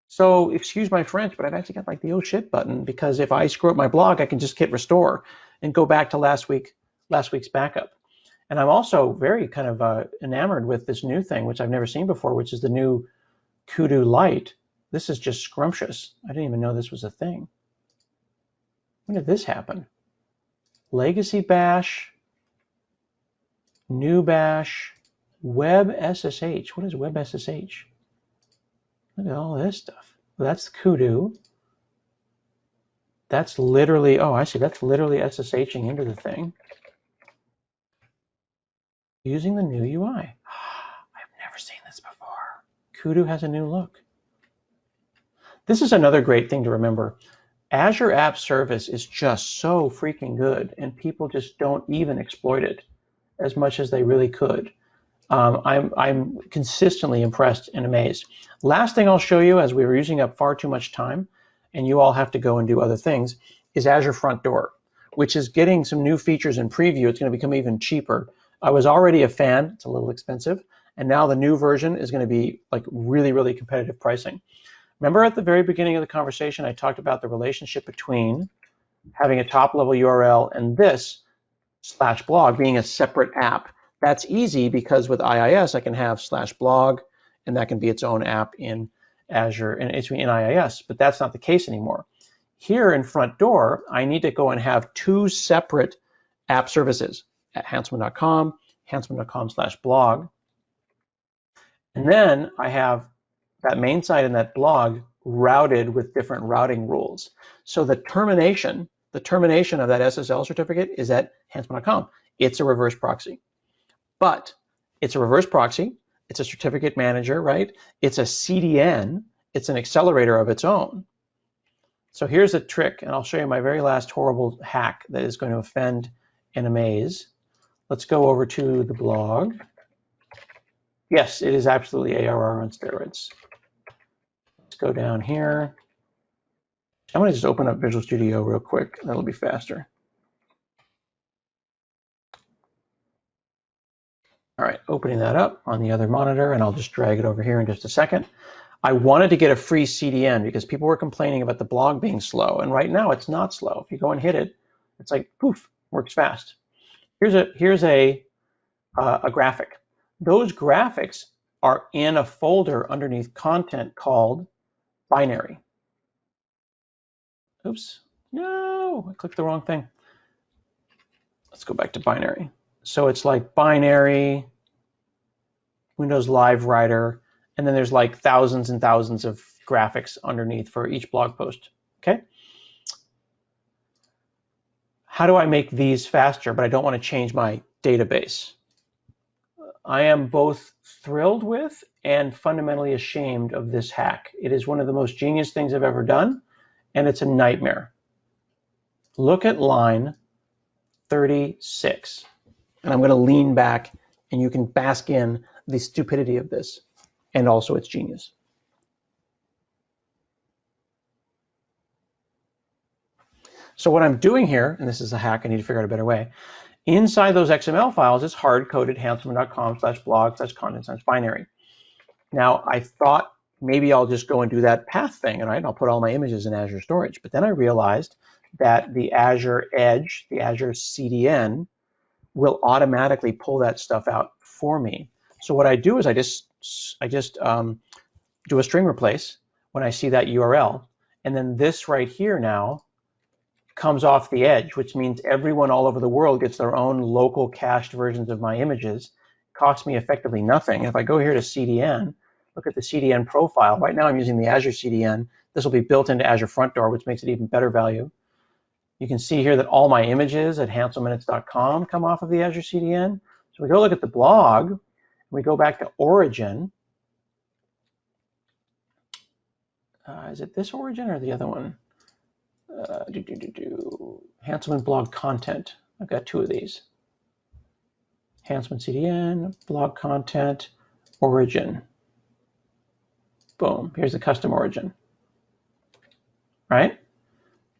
So excuse my French, but I've actually got like the oh shit button because if I screw up my blog, I can just hit restore and go back to last week's backup. And I'm also very kind of enamored with this new thing, which I've never seen before, which is the new Kudu Lite. This is just scrumptious. I didn't even know this was a thing. When did this happen? Legacy Bash, New Bash, Web SSH. What is Web SSH? Look at all this stuff. Well, that's Kudu. That's literally, oh, I see. That's literally SSHing into the thing using the new UI. I've never seen this before. Kudu has a new look. This is another great thing to remember. Azure App Service is just so freaking good, and people just don't even exploit it as much as they really could. I'm consistently impressed and amazed. Last thing I'll show you, as we were using up far too much time, and you all have to go and do other things, is Azure Front Door, which is getting some new features in preview. It's going to become even cheaper. I was already a fan. It's a little expensive. And now the new version is going to be like really, really competitive pricing. Remember at the very beginning of the conversation, I talked about the relationship between having a top-level URL and this /blog being a separate app. That's easy because with Iis, I can have /blog, and that can be its own app in Azure and in Iis, but that's not the case anymore. Here in Front Door, I need to go and have two separate app services at Hanselman.com, Hanselman.com/blog. And then I have that main site and that blog routed with different routing rules. So the termination of that SSL certificate is at Hanselman.com. It's a reverse proxy. But it's a reverse proxy. It's a certificate manager, right? It's a CDN. It's an accelerator of its own. So here's a trick, and I'll show you my very last horrible hack that is going to offend and amaze. Let's go over to the blog. Yes, it is absolutely ARR on steroids. Let's go down here. I'm going to just open up Visual Studio real quick. That'll be faster. All right, opening that up on the other monitor, and I'll just drag it over here in just a second. I wanted to get a free CDN because people were complaining about the blog being slow, and right now it's not slow. If you go and hit it, it's like poof, works fast. Here's a graphic. Those graphics are in a folder underneath content called binary. Oops, no, I clicked the wrong thing. Let's go back to binary. So it's like binary, Windows Live Writer, and then there's like thousands and thousands of graphics underneath for each blog post, okay? How do I make these faster, but I don't want to change my database? I am both thrilled with and fundamentally ashamed of this hack. It is one of the most genius things I've ever done, and it's a nightmare. Look at line 36. And I'm going to lean back, and you can bask in the stupidity of this and also its genius. So what I'm doing here, and this is a hack, I need to figure out a better way. Inside those XML files is hard-coded Hanselman.com/blog/content/binary. Now, I thought maybe I'll just go and do that path thing, and I'll put all my images in Azure storage. But then I realized that the Azure Edge, the Azure CDN, will automatically pull that stuff out for me. So what I do is I just do a string replace when I see that URL, and then this right here now comes off the edge, which means everyone all over the world gets their own local cached versions of my images. It costs me effectively nothing. If I go here to CDN, look at the CDN profile. Right now I'm using the Azure CDN. This will be built into Azure Front Door, which makes it even better value. You can see here that all my images at hanselminutes.com come off of the Azure CDN. So we go look at the blog, and we go back to origin. Is it this origin or the other one? Hanselman blog content. I've got two of these. Hanselman CDN, blog content, origin. Boom, here's the custom origin, right?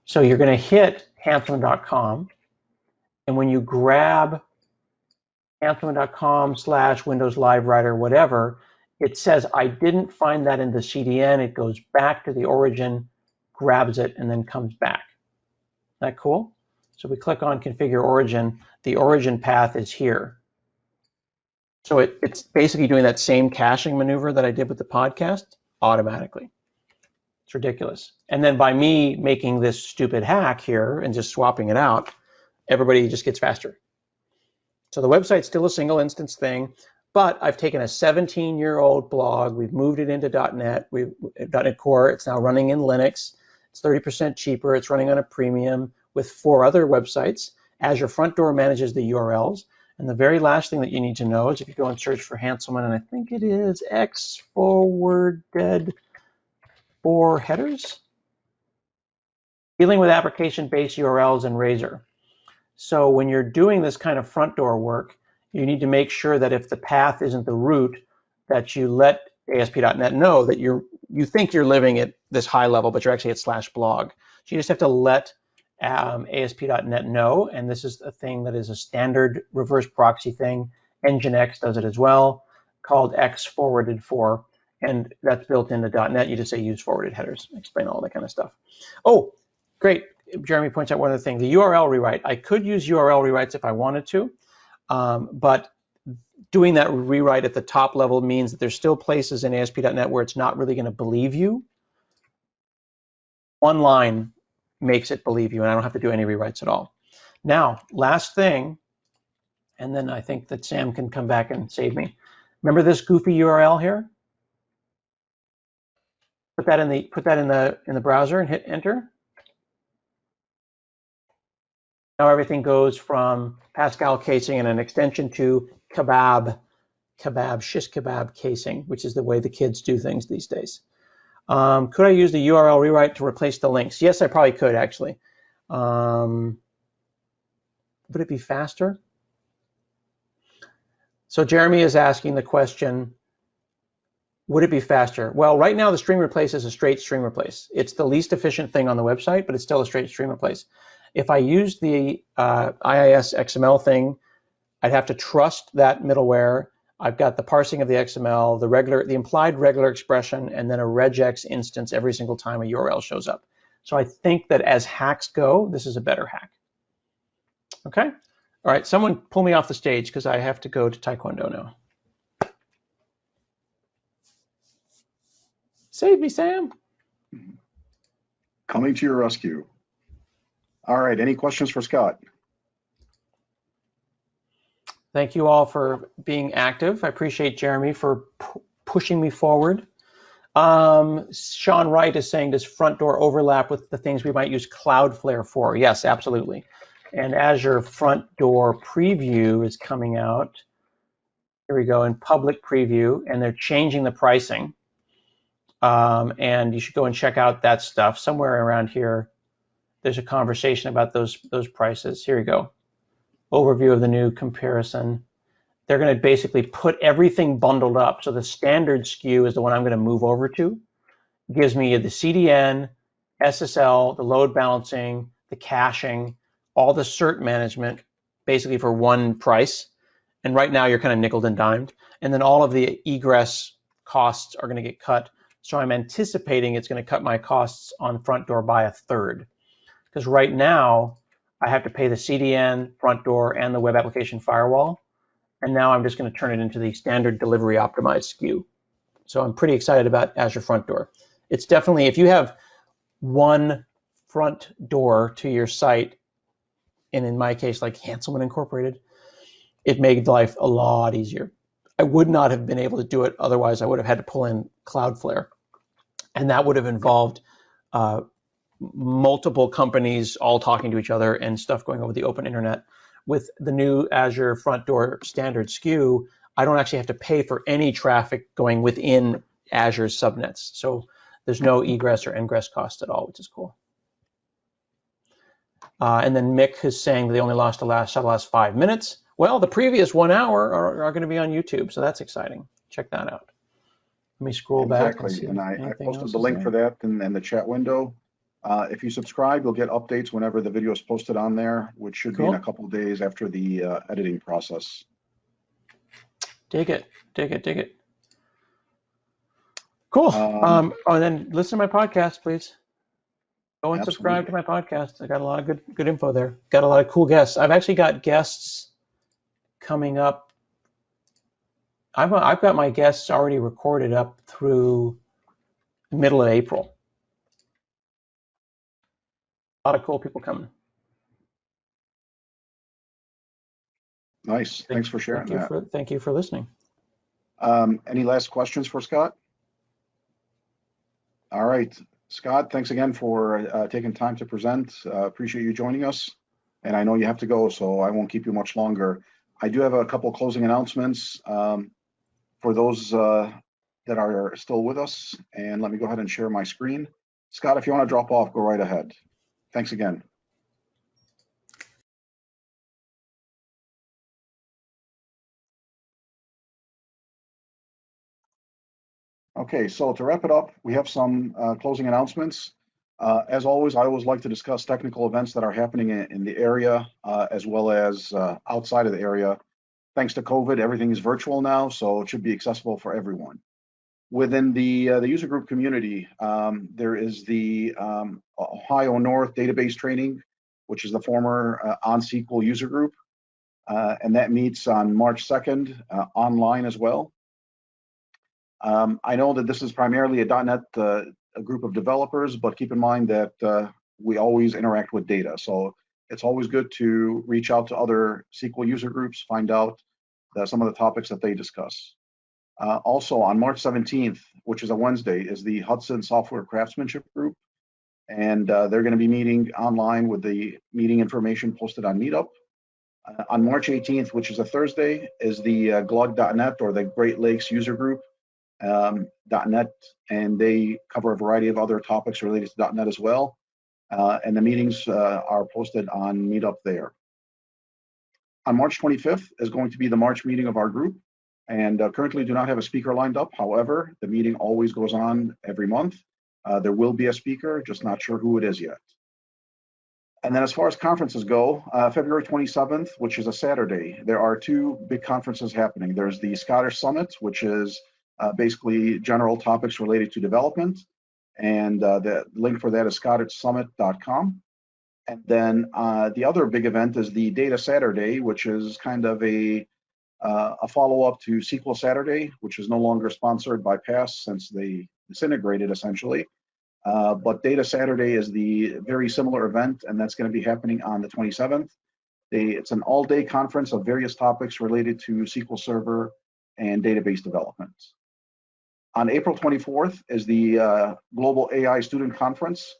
So you're going to hit Hanselman.com, and when you grab Hanselman.com/Windows Live Writer, whatever, it says, I didn't find that in the CDN. It goes back to the origin, grabs it, and then comes back. Isn't that cool? So we click on Configure Origin. The origin path is here. So it's basically doing that same caching maneuver that I did with the podcast automatically. It's ridiculous. And then by me making this stupid hack here and just swapping it out, everybody just gets faster. So the website's still a single instance thing, but I've taken a 17-year-old blog, we've moved it into .NET, .NET Core, it's now running in Linux, it's 30% cheaper, it's running on a premium with 4 other websites. Azure Front Door manages the URLs. And the very last thing that you need to know is if you go and search for Hanselman, and I think it is x_dead for headers, dealing with application-based URLs in Razor. So when you're doing this kind of front door work, you need to make sure that if the path isn't the root, that you let ASP.NET know that you think you're living at this high level, but you're actually at /blog. So you just have to let ASP.NET know, and this is a thing that is a standard reverse proxy thing. Nginx does it as well, called x_for, and that's built into .NET. You just say use forwarded headers, explain all that kind of stuff. Oh, great. Jeremy points out one other thing, the URL rewrite. I could use URL rewrites if I wanted to, but doing that rewrite at the top level means that there's still places in ASP.NET where it's not really going to believe you. One line makes it believe you, and I don't have to do any rewrites at all. Now, last thing, and then I think that Sam can come back and save me. Remember this goofy URL here? Put that in the browser and hit enter. Now everything goes from Pascal casing and an extension to shish kebab casing, which is the way the kids do things these days. Could I use the URL rewrite to replace the links? Yes, I probably could actually. Would it be faster? So Jeremy is asking the question, would it be faster? Well, right now the string replace is a straight string replace. It's the least efficient thing on the website, but it's still a straight string replace. If I use the Iis XML thing, I'd have to trust that middleware. I've got the parsing of the XML, the implied regular expression, and then a regex instance every single time a URL shows up. So I think that as hacks go, this is a better hack. Okay? All right, someone pull me off the stage because I have to go to Taekwondo now. Save me, Sam. Coming to your rescue. All right, any questions for Scott? Thank you all for being active. I appreciate Jeremy for pushing me forward. Sean Wright is saying, does front door overlap with the things we might use Cloudflare for? Yes, absolutely. And Azure Front Door Preview is coming out. Here we go, in public preview, and they're changing the pricing. And you should go and check out that stuff. Somewhere around here, there's a conversation about those prices. Here we go. Overview of the new comparison. They're going to basically put everything bundled up. So the standard SKU is the one I'm going to move over to. It gives me the CDN, SSL, the load balancing, the caching, all the cert management, basically for one price. And right now you're kind of nickeled and dimed. And then all of the egress costs are going to get cut. So I'm anticipating it's going to cut my costs on front door by 1/3. Because right now I have to pay the CDN, front door, and the web application firewall. And now I'm just going to turn it into the standard delivery optimized SKU. So I'm pretty excited about Azure Front Door. It's definitely, if you have one front door to your site, and in my case, like Hanselman Incorporated, it made life a lot easier. I would not have been able to do it otherwise. I would have had to pull in Cloudflare. And that would have involved multiple companies all talking to each other and stuff going over the open internet. With the new Azure Front Door standard SKU, I don't actually have to pay for any traffic going within Azure's subnets. So there's no egress or ingress cost at all, which is cool. And then Mick is saying they only lost the last 5 minutes. Well, the previous 1 hour are going to be on YouTube, so that's exciting. Check that out. Let me scroll back and see. And I posted the link for that in the chat window. If you subscribe, you'll get updates whenever the video is posted on there, which should be in a couple of days after the editing process. Dig it, dig it, dig it. Cool. And then listen to my podcast, please. Go and subscribe to my podcast. I got a lot of good info there. Got a lot of cool guests. I've actually got guests coming up I've got my guests already recorded up through the middle of April. A lot of cool people coming. Nice. Thanks for sharing that. Thank you for listening. Any last questions for Scott? All right, Scott, thanks again for taking time to present. Appreciate you joining us. And I know you have to go, so I won't keep you much longer. I do have a couple closing announcements for those that are still with us. And let me go ahead and share my screen. Scott, if you want to drop off, go right ahead. Thanks again. Okay, so to wrap it up, we have some closing announcements. As always, I always like to discuss technical events that are happening in the area as well as outside of the area. Thanks to COVID, everything is virtual now, so it should be accessible for everyone. Within the user group community, there is the Ohio North database training, which is the former OnSQL user group, and that meets on March 2nd online as well. I know that this is primarily a .NET a group of developers, but keep in mind that we always interact with data. So it's always good to reach out to other SQL user groups, find out some of the topics that they discuss. Also on March 17th, which is a Wednesday, is the Hudson Software Craftsmanship Group. And they're going to be meeting online with the meeting information posted on Meetup. On March 18th, which is a Thursday, is the GLUG.NET or the Great Lakes User Group. .NET, and they cover a variety of other topics related to .NET as well. And the meetings are posted on Meetup there. On March 25th is going to be the March meeting of our group, and currently do not have a speaker lined up. However, the meeting always goes on every month. There will be a speaker, just not sure who it is yet. And then as far as conferences go, February 27th, which is a Saturday, there are two big conferences happening. There's the Scottish Summit, which is basically general topics related to development. And the link for that is scottishsummit.com. And then the other big event is the Data Saturday, which is kind of a follow-up to SQL Saturday, which is no longer sponsored by PASS since they disintegrated essentially. But Data Saturday is the very similar event, and that's going to be happening on the 27th. It's an all-day conference of various topics related to SQL Server and database development. On April 24th is the Global AI Student Conference.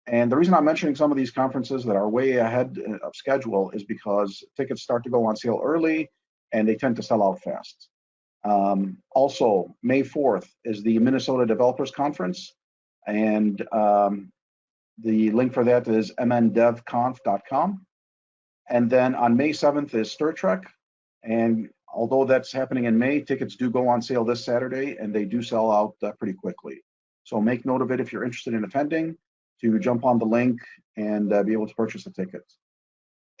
And the reason I'm mentioning some of these conferences that are way ahead of schedule is because tickets start to go on sale early and they tend to sell out fast. Also, May 4th is the Minnesota Developers Conference. And the link for that is mndevconf.com. And then on May 7th is Stir Trek. And although that's happening in May, tickets do go on sale this Saturday, and they do sell out pretty quickly. So make note of it if you're interested in attending, to jump on the link and be able to purchase a ticket.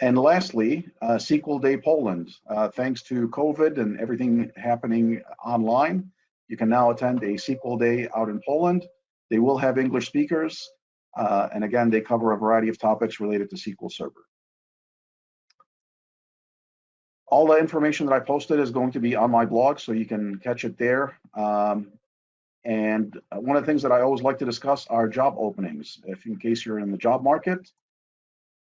And lastly, Sql Day Poland. Thanks to COVID and everything happening online, you can now attend a Sql Day out in Poland. They will have English speakers, and again, they cover a variety of topics related to SQL Server. All the information that I posted is going to be on my blog, so you can catch it there. And one of the things that I always like to discuss are job openings, if in case you're in the job market.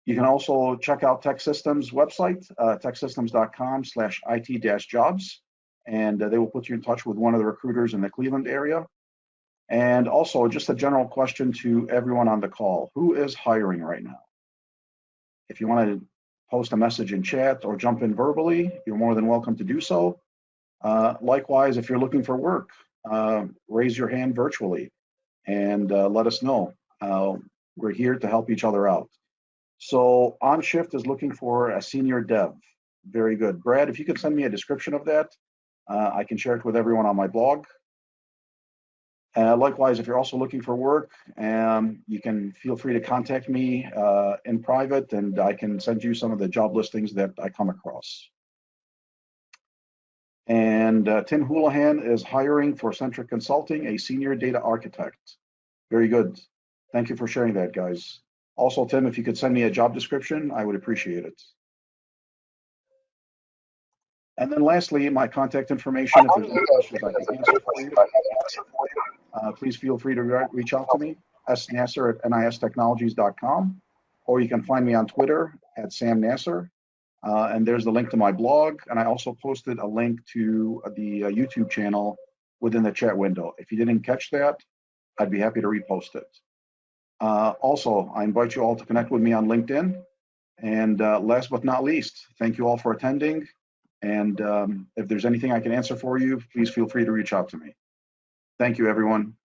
You can also check out TechSystems website, techsystems.com/IT-jobs, and they will put you in touch with one of the recruiters in the Cleveland area. And also, just a general question to everyone on the call: who is hiring right now? If you want to post a message in chat or jump in verbally, you're more than welcome to do so. Likewise, if you're looking for work, raise your hand virtually and let us know. We're here to help each other out. So OnShift is looking for a senior dev. Very good. Brad, if you could send me a description of that, I can share it with everyone on my blog. Likewise, if you're also looking for work, you can feel free to contact me in private, and I can send you some of the job listings that I come across. And Tim Houlihan is hiring for Centric Consulting, a senior data architect. Very good. Thank you for sharing that, guys. Also, Tim, if you could send me a job description, I would appreciate it. And then lastly, my contact information, if there's any questions I can answer for you, please feel free to reach out to me, snasser@nistechnologies.com, or you can find me on Twitter @SamNasser. And there's the link to my blog. And I also posted a link to the YouTube channel within the chat window. If you didn't catch that, I'd be happy to repost it. Also, I invite you all to connect with me on LinkedIn. And last but not least, thank you all for attending. And if there's anything I can answer for you, please feel free to reach out to me. Thank you, everyone.